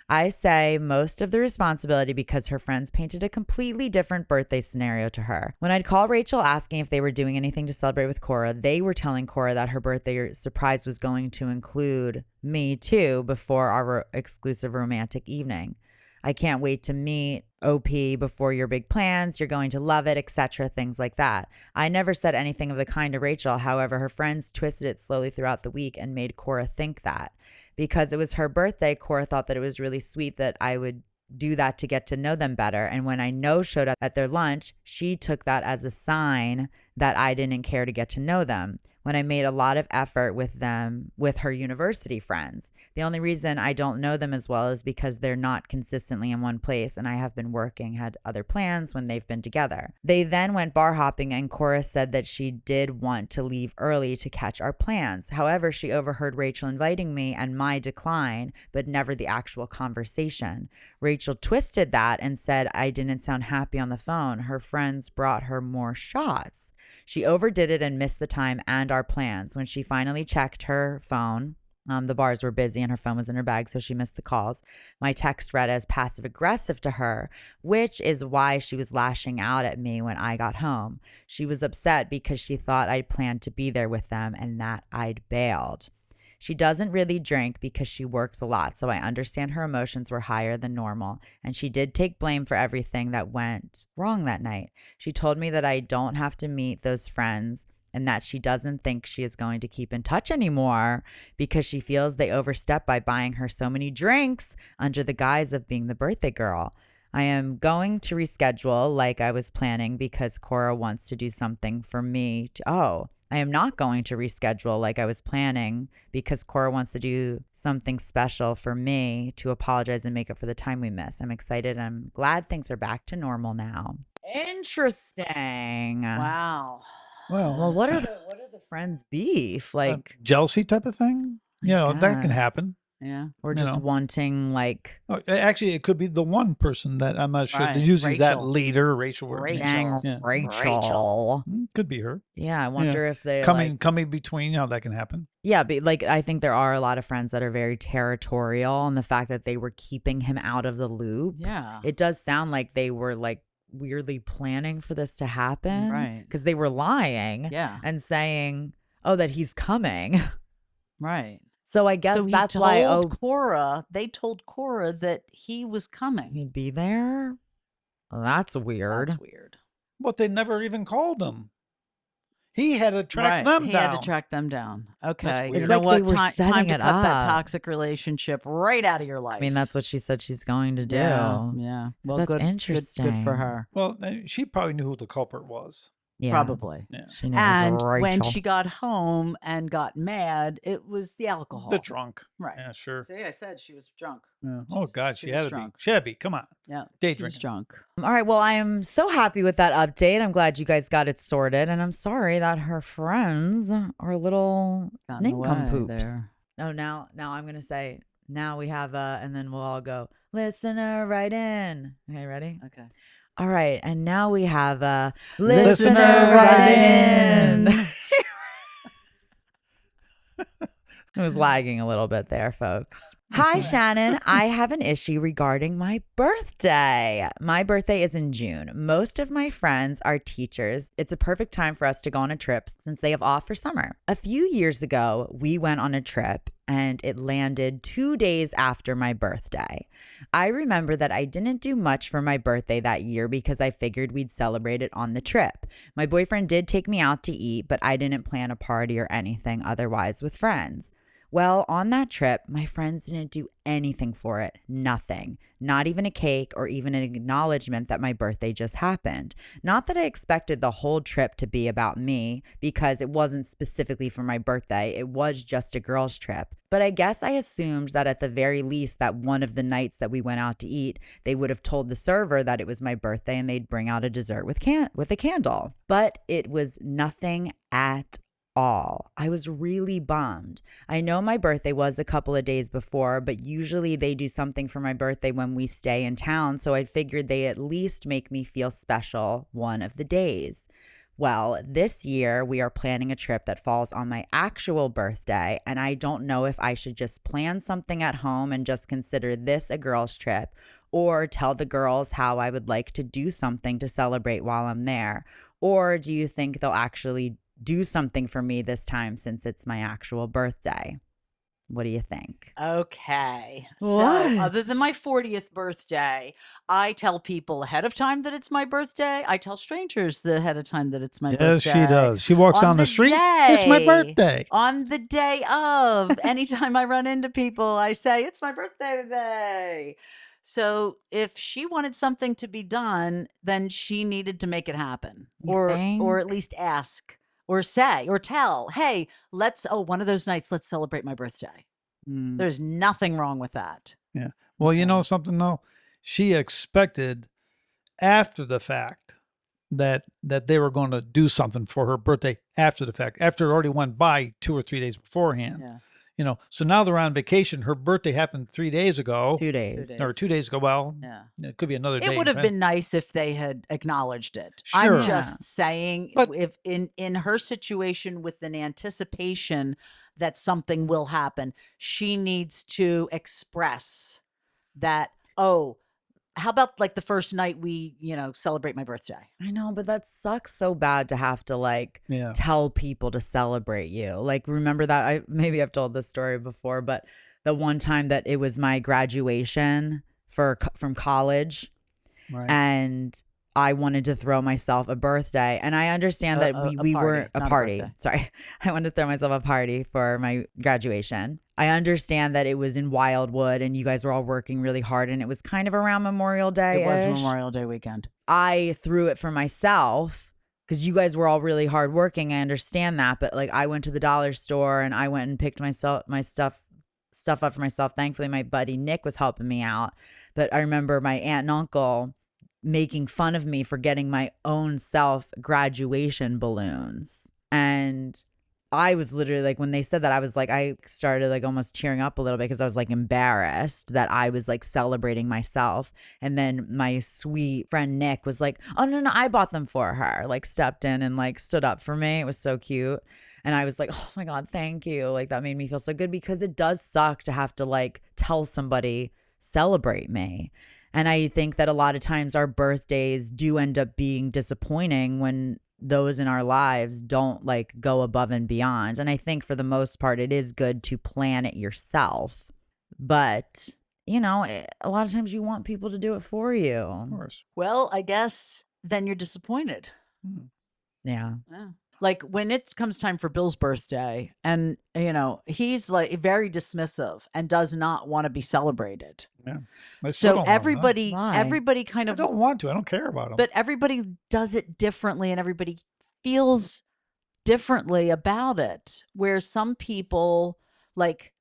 I say most of the responsibility because her friends painted a completely different birthday scenario to her. When I'd call Rachel asking if they were doing anything to celebrate with Cora, they were telling Cora that her birthday surprise was going to include me too before our exclusive romantic evening. I can't wait to meet OP before your big plans. You're going to love it, etc. Things like that. I never said anything of the kind to Rachel. However, her friends twisted it slowly throughout the week and made Cora think that. Because it was her birthday, Cora thought that it was really sweet that I would do that to get to know them better. And when I showed up at their lunch, she took that as a sign that I didn't care to get to know them. When I made a lot of effort with them, with her university friends. The only reason I don't know them as well is because they're not consistently in one place and I have been working, had other plans when they've been together. They then went bar hopping and Cora said that she did want to leave early to catch our plans. However, she overheard Rachel inviting me and my decline, but never the actual conversation. Rachel twisted that and said I didn't sound happy on the phone. Her friends brought her more shots. She overdid it and missed the time and our plans. When she finally checked her phone, the bars were busy and her phone was in her bag, so she missed the calls. My text read as passive aggressive to her, which is why she was lashing out at me when I got home. She was upset because she thought I'd planned to be there with them and that I'd bailed. She doesn't really drink because she works a lot, so I understand her emotions were higher than normal, and she did take blame for everything that went wrong that night. She told me that I don't have to meet those friends and that she doesn't think she is going to keep in touch anymore because she feels they overstepped by buying her so many drinks under the guise of being the birthday girl. I am going to reschedule like I was planning because Cora wants to do something for me. I am not going to reschedule like I was planning because Cora wants to do something special for me to apologize and make up for the time we missed. I'm excited. I'm glad things are back to normal now. Interesting. Wow. Well, what are the friends' beef? Like jealousy type of thing? That can guess. happen. Yeah. Or just wanting like Actually, it could be the one person that I'm not sure. Right. Usually that Rachel. leader, Rachel. Rachel. Yeah. Rachel. Could be her. Yeah, I wonder if they're coming between. How that can happen. Yeah, but like I think there are a lot of friends that are very territorial, and the fact that they were keeping him out of the loop. Yeah. It does sound like they were like weirdly planning for this to happen. Right. Because they were lying. Yeah. And saying, oh, that he's coming. Right. So I guess that's why they told Cora that he was coming. He'd be there. Well, that's weird. That's weird. But they never even called him. He had to track them down. He had to track them down. Okay. weird. It's You know like what? they were Time setting to it cut that up. toxic relationship right out of your life. I mean, that's what she said she's going to do. Yeah. Well, that's good. interesting. Good for her. Well, she probably knew who the culprit was. Yeah. Probably. Yeah. She knows And when Rachel. she got home and got mad, it was the alcohol. The drunk. Right. Yeah, sure. See, I said she was drunk. Yeah. She Oh was- God, she she was had to drunk. be. She had to be. Come on. Yeah. Day She was drinking. drunk. All right. Well, I am so happy with that update. I'm glad you guys got it sorted. And I'm sorry that her friends are little Got in the nincompoops. way there. No, now I'm going to say, now we have and then we'll all go, listener, write in. Okay, ready? Okay. All right. And now we have Listener, listener, write write in. in. It was lagging a little bit there, folks. Hi, Shannon. I have an issue regarding my birthday. My birthday is in June. Most of my friends are teachers. It's a perfect time for us to go on a trip since they have off for summer. A few years ago, we went on a trip and it landed 2 days after my birthday. I remember that I didn't do much for my birthday that year because I figured we'd celebrate it on the trip. My boyfriend did take me out to eat, but I didn't plan a party or anything otherwise with friends. Well, on that trip, my friends didn't do anything for it. Nothing. Not even a cake or even an acknowledgement that my birthday just happened. Not that I expected the whole trip to be about me, because it wasn't specifically for my birthday. It was just a girls' trip. But I guess I assumed that at the very least that one of the nights that we went out to eat, they would have told the server that it was my birthday and they'd bring out a dessert with a candle. But it was nothing at all. I was really bummed. I know my birthday was a couple of days before, but usually they do something for my birthday when we stay in town, so I figured they at least make me feel special one of the days. Well, this year we are planning a trip that falls on my actual birthday, and I don't know if I should just plan something at home and just consider this a girls' trip, or tell the girls how I would like to do something to celebrate while I'm there. Or do you think they'll actually do something for me this time since it's my actual birthday? What do you think? Okay. What? So, other than my 40th birthday, I tell people ahead of time that it's my birthday. I tell strangers ahead of time that it's my birthday. Yes, she does. She walks On down the street. It's my day- birthday. On the day of, anytime I run into people, I say, it's my birthday today. So if she wanted something to be done, then she needed to make it happen, You or think? at least ask or say or tell, hey, one of those nights, let's celebrate my birthday. Mm. There's nothing wrong with that. Yeah. Well, you know something though? She expected after the fact that they were going to do something for her birthday after the fact, after it already went by 2 or 3 days beforehand. Yeah. You know, so now they're on vacation. Her birthday happened 3 days ago. 2 days. Or 2 days ago. Well, Yeah. it could be another day. It would have right? been nice if they had acknowledged it. Sure. I'm just saying, But- if in her situation with an anticipation that something will happen, she needs to express that, oh, how about like the first night we, celebrate my birthday? I know, but that sucks so bad to have to Yeah. tell people to celebrate you. Like, remember that? Maybe I've told this story before, but the one time that it was my graduation from college, Right. and I wanted to throw myself a birthday, and I understand that we were a not a party. birthday. Sorry, I wanted to throw myself a party for my graduation. I understand that it was in Wildwood, and you guys were all working really hard, and it was kind of around Memorial Day. It was Memorial Day weekend. I threw it for myself because you guys were all really hard working. I understand that, but I went to the dollar store and I went and picked my stuff up for myself. Thankfully, my buddy Nick was helping me out. But I remember my aunt and uncle making fun of me for getting my own self graduation balloons. And I was literally when they said that, I started almost tearing up a little bit because I was embarrassed that I was celebrating myself. And then my sweet friend Nick was like, oh, no, I bought them for her, stepped in and stood up for me. It was so cute. And I was like, oh my God, thank you. That made me feel so good, because it does suck to have to tell somebody, celebrate me. And I think that a lot of times our birthdays do end up being disappointing when those in our lives don't go above and beyond. And I think for the most part, it is good to plan it yourself. But, a lot of times you want people to do it for you. Of course. Well, I guess then you're disappointed. Yeah. Yeah. When it comes time for Bill's birthday, and he's very dismissive and does not want to be celebrated. Yeah. I still So don't want everybody kind that. I of don't want to. I don't care about them. but everybody does it differently, and everybody feels differently about it. Where some people, like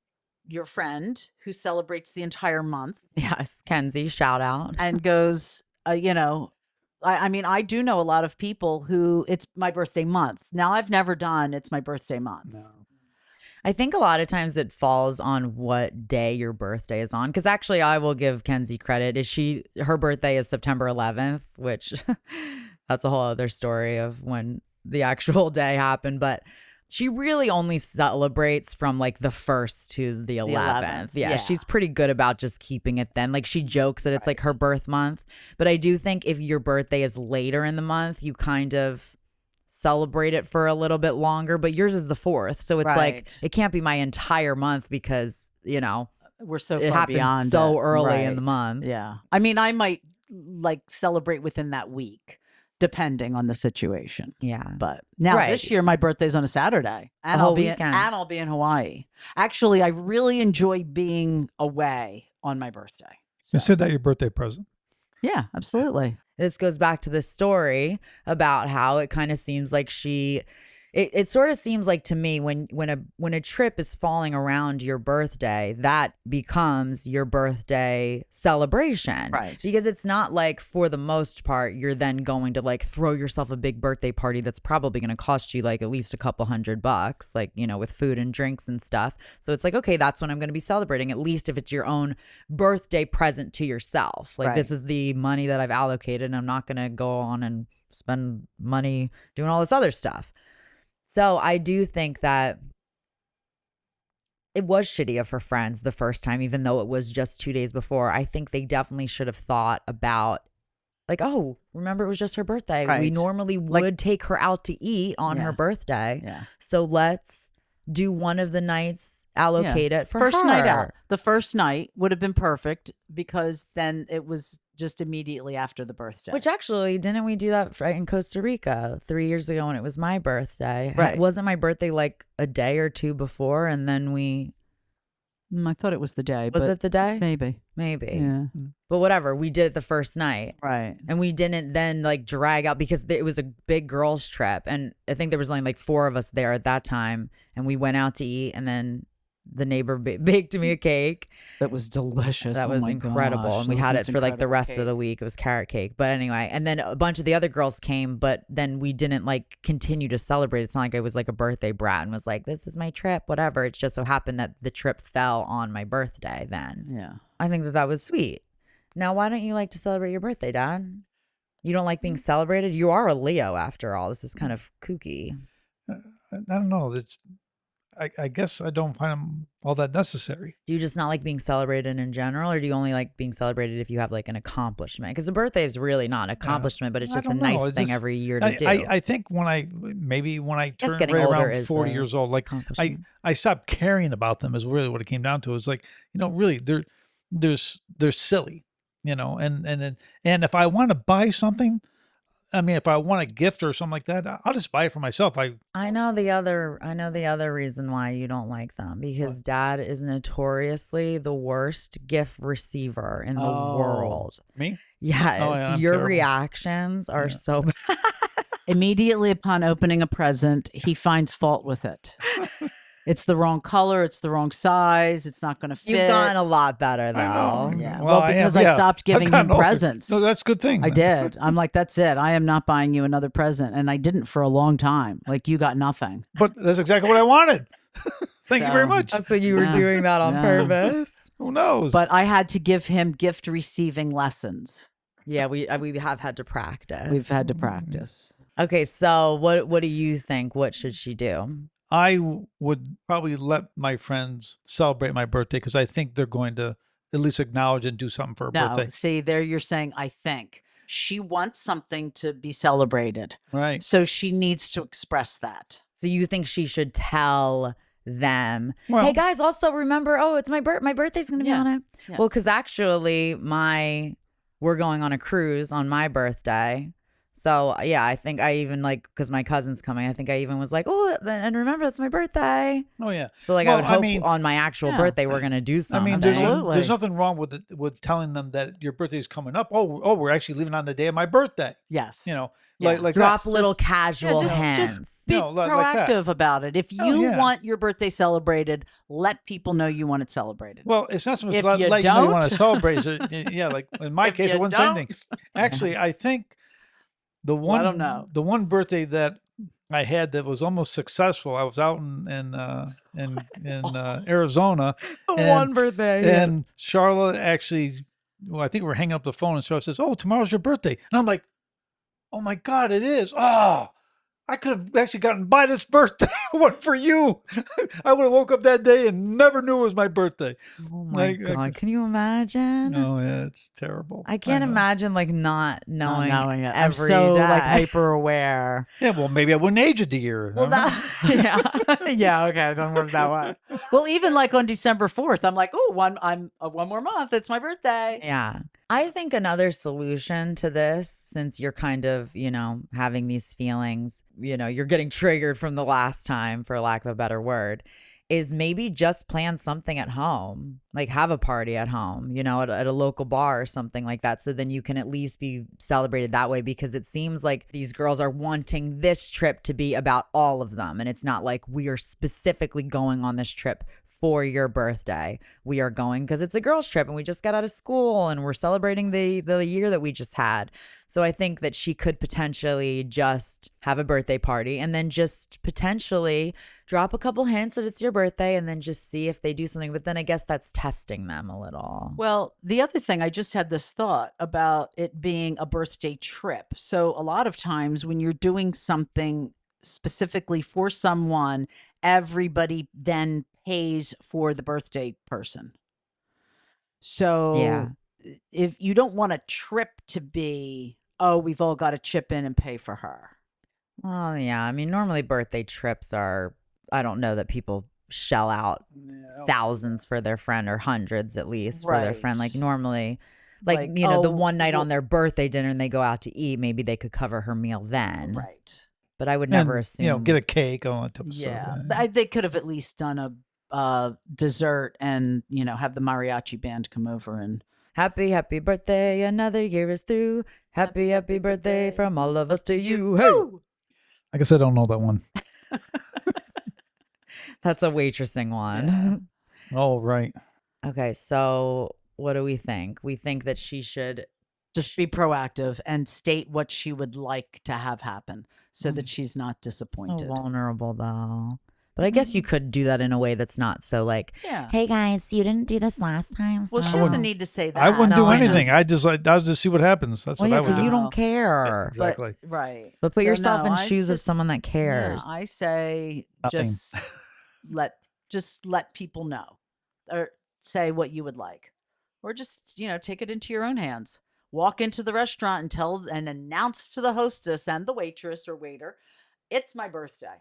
your friend who celebrates the entire month Yes. Kenzie, shout out. and goes, I mean, I do know a lot of people who it's my birthday month. Now, I've never done it's my birthday month. No. I think a lot of times it falls on what day your birthday is on. Because actually, I will give Kenzie credit. Her birthday is September 11th, which that's a whole other story of when the actual day happened. But She really only celebrates from like the 1st to the 11th. Yeah, she's pretty good about just keeping it then. Like she jokes that it's like her birth month. But I do think if your birthday is later in the month, you kind of celebrate it for a little bit longer. But yours is the 4th. So it's like, it can't be my entire month because, you know, we're so it far happens beyond so it. early in the month. Yeah. I mean, I might like celebrate within that week, depending on the situation. Yeah. But now this year, my birthday's on a Saturday, and I'll be in Hawaii. Actually, I really enjoy being away on my birthday. So. Consider that your birthday present. Yeah, absolutely. This goes back to this story about how it kind of seems like it sort of seems like to me when a trip is falling around your birthday, that becomes your birthday celebration. Right. Because it's not like for the most part, you're then going to like throw yourself a big birthday party that's probably going to cost you like at least a couple $100, like, you know, with food and drinks and stuff. So it's like, okay, that's when I'm going to be celebrating, at least if it's your own birthday present to yourself. Like this is the money that I've allocated and I'm not going to go on and spend money doing all this other stuff. So I do think that it was shitty of her friends the first time, even though it was just 2 days before. I think they definitely should have thought about like, oh, remember it was just her birthday. Right. We normally would take her out to eat on her birthday. Yeah. So let's do one of the nights allocated for first her. night out. The first night would have been perfect because then it was just immediately after the birthday. Which actually, didn't we do that in Costa Rica 3 years ago when it was my birthday? Right. Wasn't my birthday like a day or two before and then we... I thought it was the day. Was it the day? Maybe. Yeah. But whatever, we did it the first night. Right. And we didn't then like drag out because it was a big girls trip. And I think there was only like 4 of us there at that time. And we went out to eat and then the neighbor baked me a cake. That was delicious. That was incredible. Gosh, and we had it for like the rest of the week. It was carrot cake. But anyway, and then a bunch of the other girls came, but then we didn't like continue to celebrate. It's not like I was like a birthday brat and was like, this is my trip, whatever. It just so happened that the trip fell on my birthday then. Yeah. I think that was sweet. Now, why don't you like to celebrate your birthday, Dad? You don't like being celebrated? You are a Leo after all. This is kind of kooky. I don't know. I guess I don't find them all that necessary. Do you just not like being celebrated in general, or do you only like being celebrated if you have like an accomplishment? Because a birthday is really not an accomplishment, but it's just a nice thing every year to do. I think when I turn right around 40 years old, like I stopped caring about them is really what it came down to. It's like, you know, really they're silly, you know, and if I want to buy something, I mean, if I want a gift or something like that, I'll just buy it for myself. I know the other reason why you don't like them, because Dad is notoriously the worst gift receiver in the world. Me? Yes. Oh, yeah, your terrible. reactions are so bad. Immediately upon opening a present, he finds fault with it. It's the wrong color. It's the wrong size. It's not going to fit. You've gotten a lot better, though. Yeah. Well, because I stopped giving him presents. No, that's a good thing. I did. I'm like, that's it. I am not buying you another present. And I didn't for a long time. Like, you got nothing. But that's exactly what I wanted. Thank you very much. So you were doing that on purpose? Who knows? But I had to give him gift receiving lessons. Yeah, we have had to practice. We've had to practice. Okay, so what do you think? What should she do? I would probably let my friends celebrate my birthday because I think they're going to at least acknowledge and do something for her birthday. See, there you're saying, I think. She wants something to be celebrated. Right. So she needs to express that. So you think she should tell them, hey guys, also remember, it's my birthday's going to be on it. Yeah. Well, because actually we're going on a cruise on my birthday. So, yeah, I think I even because my cousin's coming, I think I even was like, and remember, that's my birthday. Oh, yeah. So, I would hope on my actual birthday, we're going to do something. I mean, there's nothing wrong with telling them that your birthday is coming up. Oh, we're actually leaving on the day of my birthday. Yes. You know, like drop that. little casual hints. Just be proactive about it. If you want your birthday celebrated, let people know you want it celebrated. Well, it's not so much if let you you know you want to celebrate. Yeah, like in my case, it wasn't anything. Actually, I think the one birthday that I had that was almost successful, I was out in Arizona. One birthday. And Charlotte actually, I think we were hanging up the phone and Charlotte says, "Oh, tomorrow's your birthday." And I'm like, "Oh my God, it is." Oh, I could have actually gotten by this birthday one for you. I would have woke up that day and never knew it was my birthday. Oh my God. Can you imagine? No, yeah, it's terrible. I can't imagine like not knowing, knowing it. I'm every so day. like hyper aware. Yeah, well, maybe I wouldn't age it a year. Well, yeah, okay, don't work that way. Well, even like on December 4th, I'm like, oh, one more month. It's my birthday. Yeah. I think another solution to this, since you're kind of, having these feelings, you're getting triggered from the last time, for lack of a better word, is maybe just plan something at home, like have a party at home, at a local bar or something like that. So then you can at least be celebrated that way, because it seems like these girls are wanting this trip to be about all of them. And it's not like we are specifically going on this trip for your birthday. We are going because it's a girls' trip and we just got out of school and we're celebrating the year that we just had. So I think that she could potentially just have a birthday party and then just potentially drop a couple hints that it's your birthday and then just see if they do something. But then I guess that's testing them a little. Well, the other thing, I just had this thought about it being a birthday trip. So a lot of times when you're doing something specifically for someone, everybody then pays for the birthday person. So Yeah. if you don't want a trip to be, oh, we've all got to chip in and pay for her. Well, yeah. I mean, normally birthday trips are, I don't know that people shell out thousands for their friend, or hundreds at least for their friend. Like normally, like the one night on their birthday dinner and they go out to eat, maybe they could cover her meal then. Right. But I would never assume. Get a cake, all that type of Yeah. stuff. They could have at least done a dessert and, have the mariachi band come over and Happy birthday, another year is through. Happy birthday from all of us to you. Hey! I guess I don't know that one. That's a waitressing one. Yeah. Oh, right. Okay, so what do we think? We think that she should just be proactive and state what she would like to have happen so that she's not disappointed. So vulnerable though. But I guess you could do that in a way that's not so like, yeah. Hey guys, you didn't do this last time. So. Well, she doesn't need to say that. I wouldn't do anything. I I'll just see what happens. That's what I would because do. you don't care. Yeah, exactly. Right. But put yourself in shoes of someone that cares. Yeah, I say Nothing. just let people know, or say what you would like, or just take it into your own hands. Walk into the restaurant and announce to the hostess and the waitress or waiter, it's my birthday.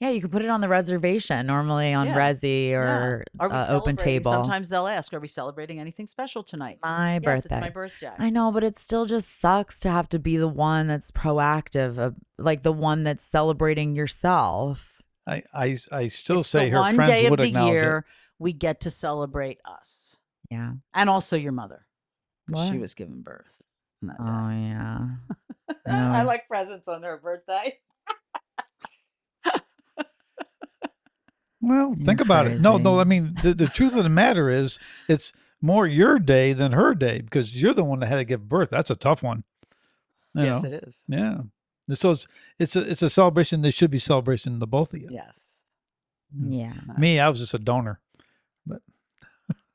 Yeah, you could put it on the reservation, normally on Resi or Open Table. Sometimes they'll ask, are we celebrating anything special tonight? My birthday. Yes, it's my birthday. I know, but it still just sucks to have to be the one that's proactive, like the one that's celebrating yourself. I still it's say the her one friends day would of the acknowledge year it. we get to celebrate us. Yeah. And also your mother. What? She was given birth. Oh, yeah. I like presents on her birthday. Well, think about it. No, I mean, the truth of the matter is it's more your day than her day because you're the one that had to give birth. That's a tough one. Yes, it is. Yeah. So it's a celebration. There should be celebration the both of you. Yes. Yeah. Me, I was just a donor. But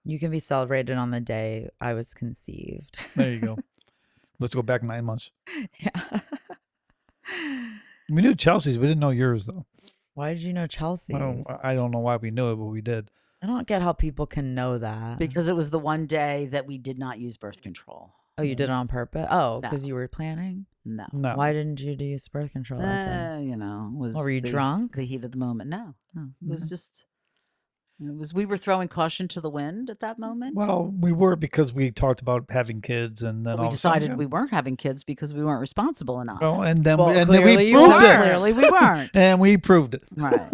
you can be celebrated on the day I was conceived. There you go. Let's go back 9 months. Yeah. We knew Chelsea's. We didn't know yours, though. Why did you know Chelsea's? Well, I don't know why we knew it, but we did. I don't get how people can know that. Because it was the one day that we did not use birth control. Oh, you did it on purpose? Oh, because No. you were planning? No. Why didn't you use birth control that day? Was were you drunk? The heat of the moment. No. Oh, It was just, we were throwing caution to the wind at that moment. Well, we were because we talked about having kids, and then But we decided we weren't having kids because we weren't responsible enough. Well, and then clearly we you proved weren't. it. Clearly we weren't. And we proved it. Right.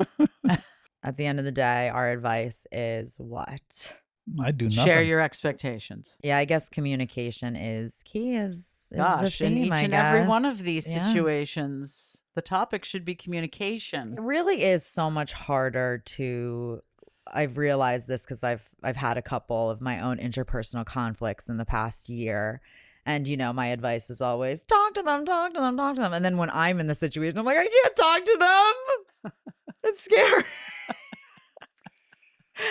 At the end of the day, our advice is what? I do nothing. Share your expectations. Yeah, I guess communication is key. Is Gosh, the theme, in each I and every one guess. of these Yeah. situations, the topic should be communication. It really is so much harder to. I've realized this because I've had a couple of my own interpersonal conflicts in the past year. And, my advice is always talk to them. And then when I'm in the situation, I'm like, I can't talk to them. It's scary.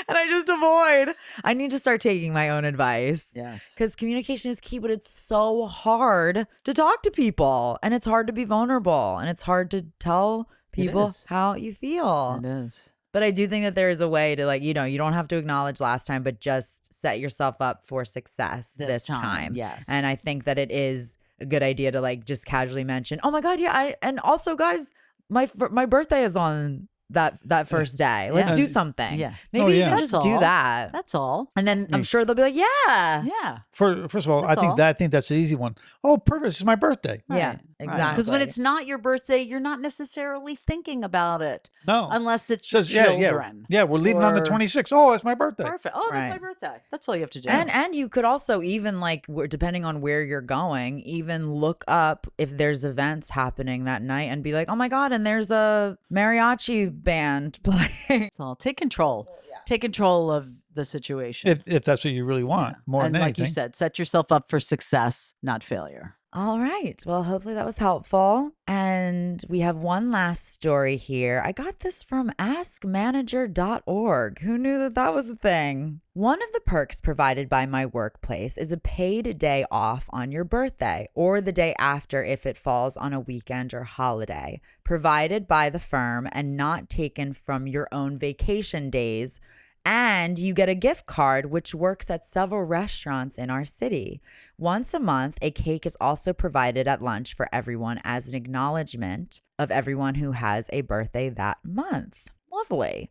And I just avoid. I need to start taking my own advice. Yes. Because communication is key, but it's so hard to talk to people and it's hard to be vulnerable and it's hard to tell people is. how you feel. It is. But I do think that there is a way to, like, you know, you don't have to acknowledge last time, but just set yourself up for success this time. Yes. And I think that it is a good idea to, like, just casually mention, oh my God, yeah. And also, guys, my birthday is on that first day. Let's Yeah. do something. Yeah. Maybe yeah. even That's just do all. that. That's all. And then I'm sure they'll be like, yeah. Yeah. First of all, That's all. I think that's the easy one. Oh, perfect. It's my birthday. Yeah, exactly. Because when it's not your birthday, you're not necessarily thinking about it No. unless it's your Says, yeah, children. yeah. We're leaving on the Or- 26th. Oh, it's my birthday. Perfect. Oh, that's my Right. birthday. That's all you have to do. And you could also even, like, depending on where you're going, even look up if there's events happening that night and be like, oh my God, and there's a mariachi band playing. That's all. Take control. Take control of the situation. If that's what you really want, more and than like anything. you said, set yourself up for success, not failure. All right. Well, hopefully that was helpful. And we have one last story here. I got this from askmanager.org. Who knew that that was a thing? One of the perks provided by my workplace is a paid day off on your birthday or the day after if it falls on a weekend or holiday, provided by the firm and not taken from your own vacation days. And you get a gift card, which works at several restaurants in our city. Once a month, a cake is also provided at lunch for everyone as an acknowledgement of everyone who has a birthday that month. Lovely.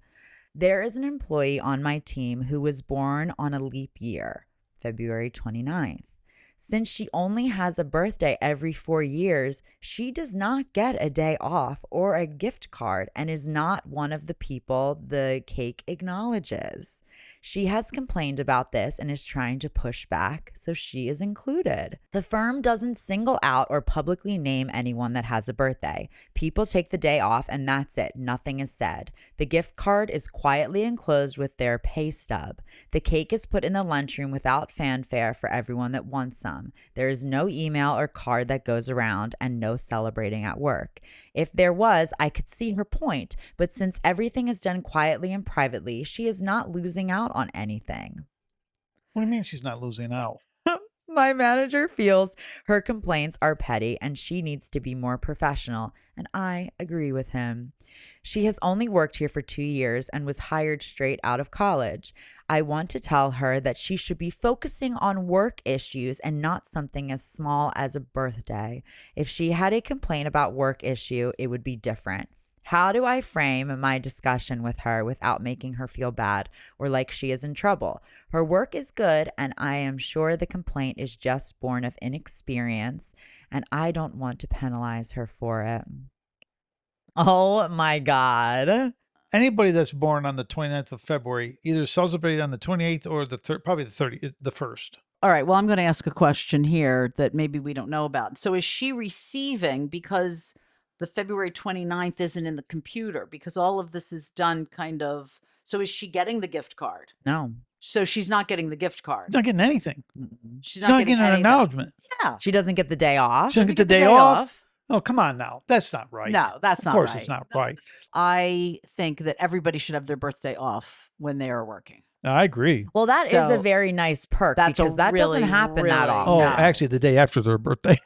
There is an employee on my team who was born on a leap year, February 29th. Since she only has a birthday every 4 years, she does not get a day off or a gift card and is not one of the people the cake acknowledges. She has complained about this and is trying to push back, so she is included. The firm doesn't single out or publicly name anyone that has a birthday. People take the day off and that's it. Nothing is said. The gift card is quietly enclosed with their pay stub. The cake is put in the lunchroom without fanfare for everyone that wants some. There is no email or card that goes around and no celebrating at work. If there was, I could see her point, but since everything is done quietly and privately, she is not losing out on anything. What do you mean she's not losing out? My manager feels her complaints are petty and she needs to be more professional, and I agree with him. She has only worked here for 2 years and was hired straight out of college. I want to tell her that she should be focusing on work issues and not something as small as a birthday. If she had a complaint about work issue, it would be different. How do I frame my discussion with her without making her feel bad or like she is in trouble? Her work is good, and I am sure the complaint is just born of inexperience, and I don't want to penalize her for it. Oh my God. Anybody that's born on the 29th of February either celebrate on the 28th or probably the 30th, the 1st. All right. Well, I'm going to ask a question here that maybe we don't know about. So is she receiving, because the February 29th isn't in the computer, because all of this is done kind of, so is she getting the gift card? No. So she's not getting the gift card. She's not getting anything. She's She's not getting an anything. acknowledgement. Yeah. She doesn't get the day off. She doesn't get the day off. Oh, come on now. That's not right. No, that's not Of course right. it's not right. I think that everybody should have their birthday off when they are working. I agree. Well, that is a So, very nice perk that's a because that really, doesn't happen really that often. Oh, No. actually, the day after their birthday.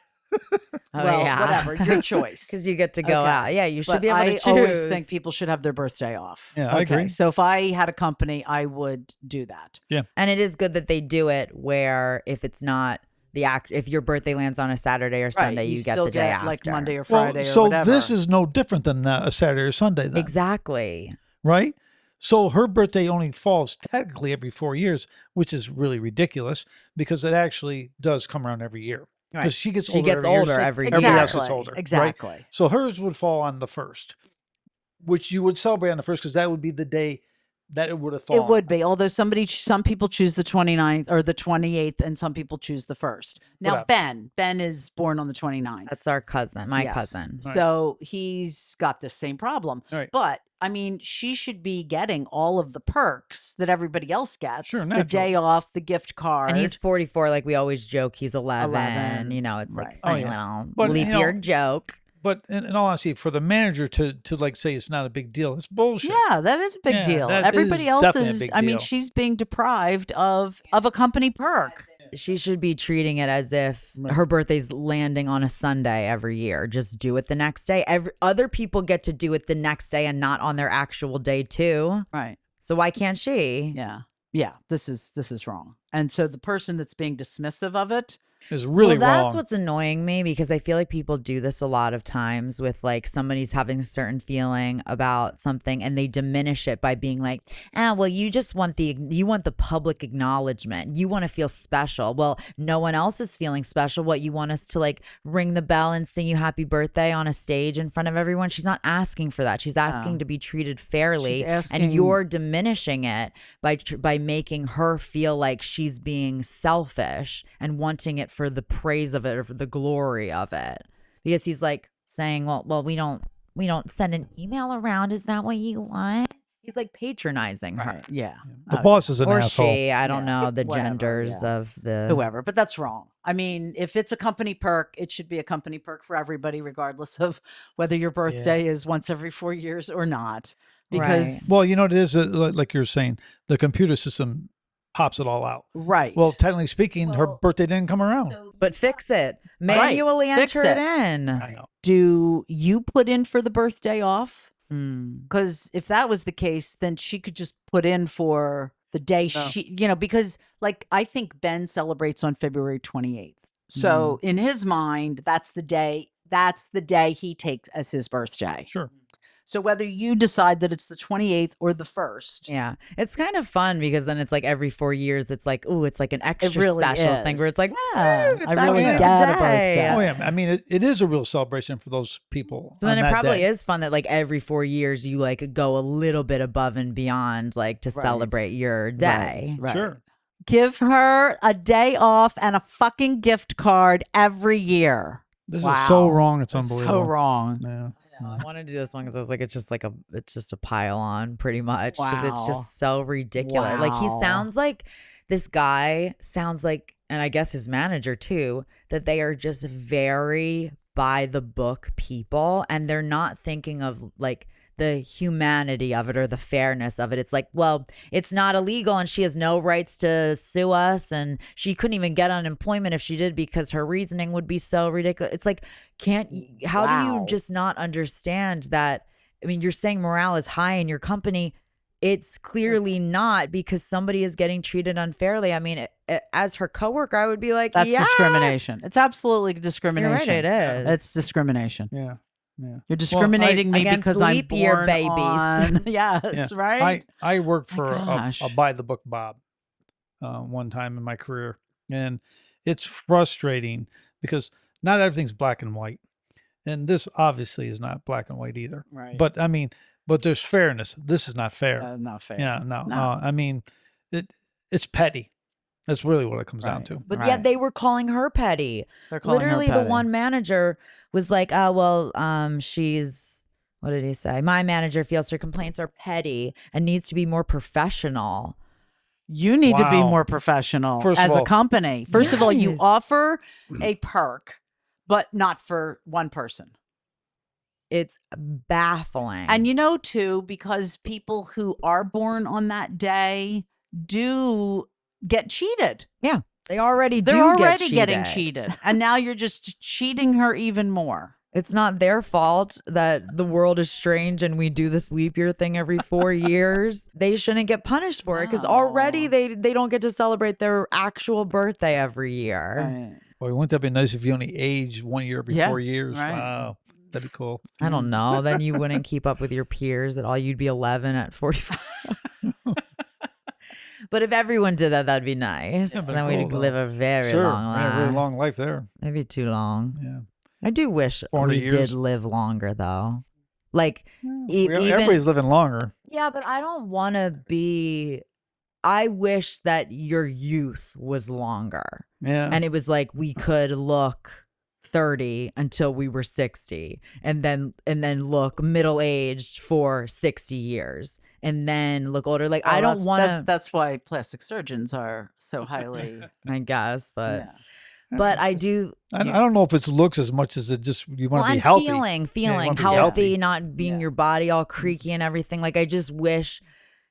Well, whatever, your choice. Because you get to go Okay. out. Yeah, you should But be able to I choose. always think people should have their birthday off. Yeah, I agree. So if I had a company, I would do that. And it is good that they do it where if it's not if your birthday lands on a Saturday or Sunday, Right, you get still the day after. like Monday or Well, Friday or so whatever. this is no different than a Saturday or Sunday then, Exactly. right? So her birthday only falls technically every 4 years, which is really ridiculous because it actually does come around every year. Because Right. she gets She older gets every year, older so every everybody year. else gets older. right? Exactly. So hers would fall on the 1st, which you would celebrate on the 1st because that would be the day that it would have fallen. It would be, although some people choose the 29th or the 28th, and some people choose the 1st. Now, Whatever. Ben is born on the 29th. That's our cousin, my Yes. cousin. Right. So he's got the same problem. Right. But I mean, she should be getting all of the perks that everybody else gets. Sure, the naturally. day off, the gift card. And he's 44, like we always joke. He's 11. 11, You know, it's right. like Oh, funny yeah. little But, leap you know, year joke. But in all honesty, for the manager to like say it's not a big deal, it's bullshit. Yeah, that is a big Yeah, deal. that Everybody is else definitely a is, big I mean, deal. she's being deprived of a company perk. She should be treating it as if her birthday's landing on a Sunday every year. Just do it the next day. Other people get to do it the next day and not on their actual day too. Right. So why can't she? Yeah. Yeah. This is wrong. And so the person that's being dismissive of it, Is really well, that's wrong. what's annoying me, because I feel like people do this a lot of times with like somebody's having a certain feeling about something and they diminish it by being like, well, you just want the public acknowledgement. You want to feel special. Well, no one else is feeling special. What, you want us to like ring the bell and sing you happy birthday on a stage in front of everyone? She's not asking for that. She's asking to be treated fairly. She's asking- and you're diminishing it by making her feel like she's being selfish and wanting it for the praise of it or for the glory of it, because he's like saying, well, we don't send an email around. Is that what you want? He's like patronizing her. right. Yeah. The boss is an Or asshole. she, I don't Yeah. know the Whatever, genders yeah. of the Whoever, but that's wrong. I mean, if it's a company perk, it should be a company perk for everybody, regardless of whether your birthday is once every 4 years or not. Because Right. Well, you know what it is, like you're saying, the computer system pops it all out. right. Well, technically speaking, her birthday didn't come around. But fix it. Manually Fix enter it it. in. I know. do you put in for the birthday off? Mm. Because if that was the case, then she could just put in for the day she, because like I think Ben celebrates on February 28th. So in his mind, that's the day he takes as his birthday. Sure. So whether you decide that it's the 28th or the 1st. Yeah. It's kind of fun because then it's like every 4 years, it's like, ooh, it's like an extra really special thing is. where it's like, Yeah, "Woo, it's I really actually get a day." birthday. Oh yeah, I mean it is a real celebration for those people. So then on it that probably day. is fun that like every 4 years you like go a little bit above and beyond like to Right. celebrate your day. Right. Sure. Give her a day off and a fucking gift card every year. This is so Wow. wrong. It's It's unbelievable. so wrong. Yeah. I wanted to do this one because I was like, it's just a pile on pretty much because it's Wow. just so ridiculous. Like he Wow. sounds like this guy sounds like, and I guess his manager too, that they are just very by the book people and they're not thinking of like the humanity of it or the fairness of it. It's like, well, it's not illegal and she has no rights to sue us and she couldn't even get unemployment if she did because her reasoning would be so ridiculous. It's like, how do you Wow. just not understand that? I mean, you're saying morale is high in your company. It's clearly not because somebody is getting treated unfairly. I mean, as her coworker, I would be like, That's yeah, discrimination. It's absolutely You're discrimination. right, it is. It's discrimination. Yeah. Yeah. You're discriminating me Against because I'm leap year born babies. on- yes, Yeah. right? I worked for a gosh. by the book Bob one time in my career, and it's frustrating because not everything's black and white, and this obviously is not black and white either. Right. But I mean, there's fairness. This is not fair. Not fair. Yeah, no. No. I mean, it's petty. That's really what it comes down Right. to. But Right. yet they were calling her petty. They're calling her Literally, the petty. one manager was like, "Oh well, she's what did he say? My manager feels her complaints are petty and needs to be more professional." You need to be Wow. more professional First of as a all- company. First of all, you Yes. offer a perk, but not for one person. It's baffling. And too, because people who are born on that day do get cheated. yeah, they already They're do already get getting cheated. And now you're just cheating her even more. It's not their fault that the world is strange and we do this leap year thing every 4 years. They shouldn't get punished for it because already No. they don't get to celebrate their actual birthday every year. Right. Boy, wouldn't that be nice if you only aged 1 year every Yeah, 4 years? right. Wow, that'd be cool. I don't know. Then you wouldn't keep up with your peers at all. You'd be 11 at 45. But if everyone did that, that'd be nice. Yeah, but then cool, we'd though. live a very Sure, long life. yeah, really long life there. Maybe too long. Yeah. I do wish 400 we did years. live longer, though. Like, even Everybody's living longer. yeah, but I don't want to be. I wish that your youth was longer, Yeah. and it was like we could look 30 until we were 60, and then look middle aged for 60 years, and then look older. Like I don't want to. That's why plastic surgeons are so highly. I guess, but. Yeah. But I do. I don't know if it's looks as much as it just you want to be and healthy. feeling wanna be healthy, healthy. not being your body all creaky and everything. Like I just wish,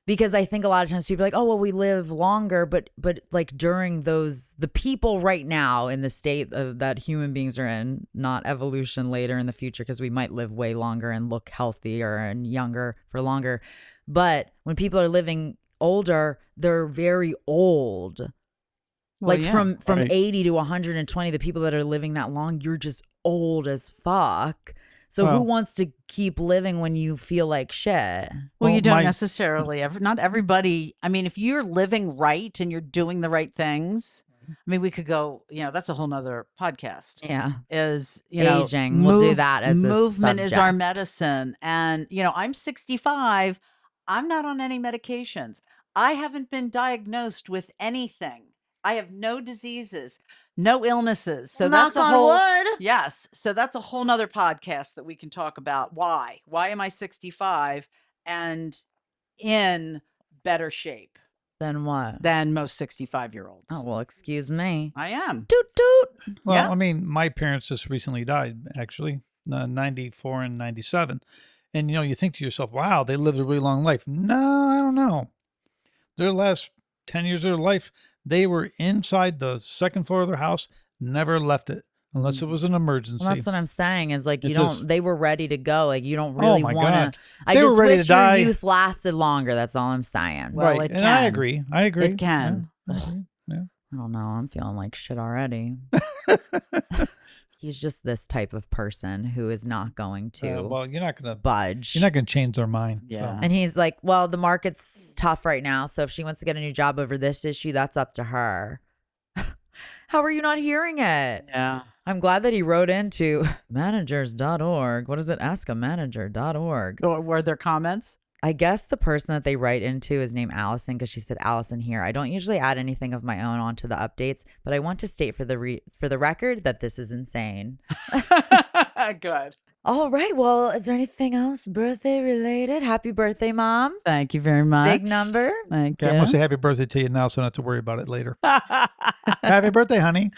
because I think a lot of times people are like, oh well, we live longer, but like during the people right now in the state that human beings are in, not evolution later in the future, because we might live way longer and look healthier and younger for longer. But when people are living older, they're very old. Well, Like yeah. from Right. 80 to 120, the people that are living that long, you're just old as fuck. So who Well- wants to keep living when you feel like shit? Well, you Well, don't my- necessarily not everybody. I mean, if you're living right and you're doing the right things, I mean, we could go, that's a whole nother podcast. Yeah. Is, Aging. We'll do that as a movement is our subject. medicine. And, I'm 65. I'm not on any medications. I haven't been diagnosed with anything. I have no diseases, no illnesses. So Knock that's a on whole wood. Yes. So that's a whole nother podcast that we can talk about. Why am I 65 and in better shape Then what? than most 65-year-olds? Oh, well, excuse me. I am. Toot toot. Well, Yeah. I mean, my parents just recently died, actually, 94 and 97. And, you think to yourself, wow, they lived a really long life. No, I don't know. Their last 10 years of their life, they were inside the second floor of their house, never left it unless it was an emergency. Well, that's what I'm saying is like, It's just- they were ready to go. Like, you don't Oh really my want to. God. I They were just ready wish to die. your youth lasted longer. That's all I'm saying. Well, right. it And I can. agree. I agree. It can. Yeah, I agree. Yeah. I don't know. I'm feeling like shit already. He's just this type of person who is not going to Well, you're not gonna budge. change their mind. Yeah. And he's like, well, the market's tough right now. So if she wants to get a new job over this issue, that's up to her. How are you not hearing it? Yeah. I'm glad that he wrote into managers.org. What is it? Askamanager.org. Or were there comments? I guess the person that they write into is named Allison because she said Allison here. I don't usually add anything of my own onto the updates, but I want to state for the record that this is insane. Good. All right. Well, is there anything else birthday related? Happy birthday, Mom. Thank you very much. Big number. Thank Okay, I'm gonna you. say happy birthday to you now, so I don't have to worry about it later. Happy birthday, honey.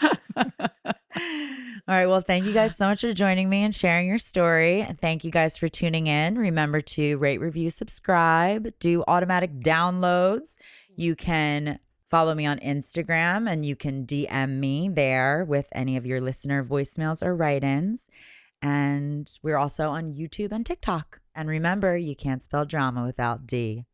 All right. Well, thank you guys so much for joining me and sharing your story. And thank you guys for tuning in. Remember to rate, review, subscribe, do automatic downloads. You can follow me on Instagram and you can DM me there with any of your listener voicemails or write-ins. And we're also on YouTube and TikTok. And remember, you can't spell drama without D.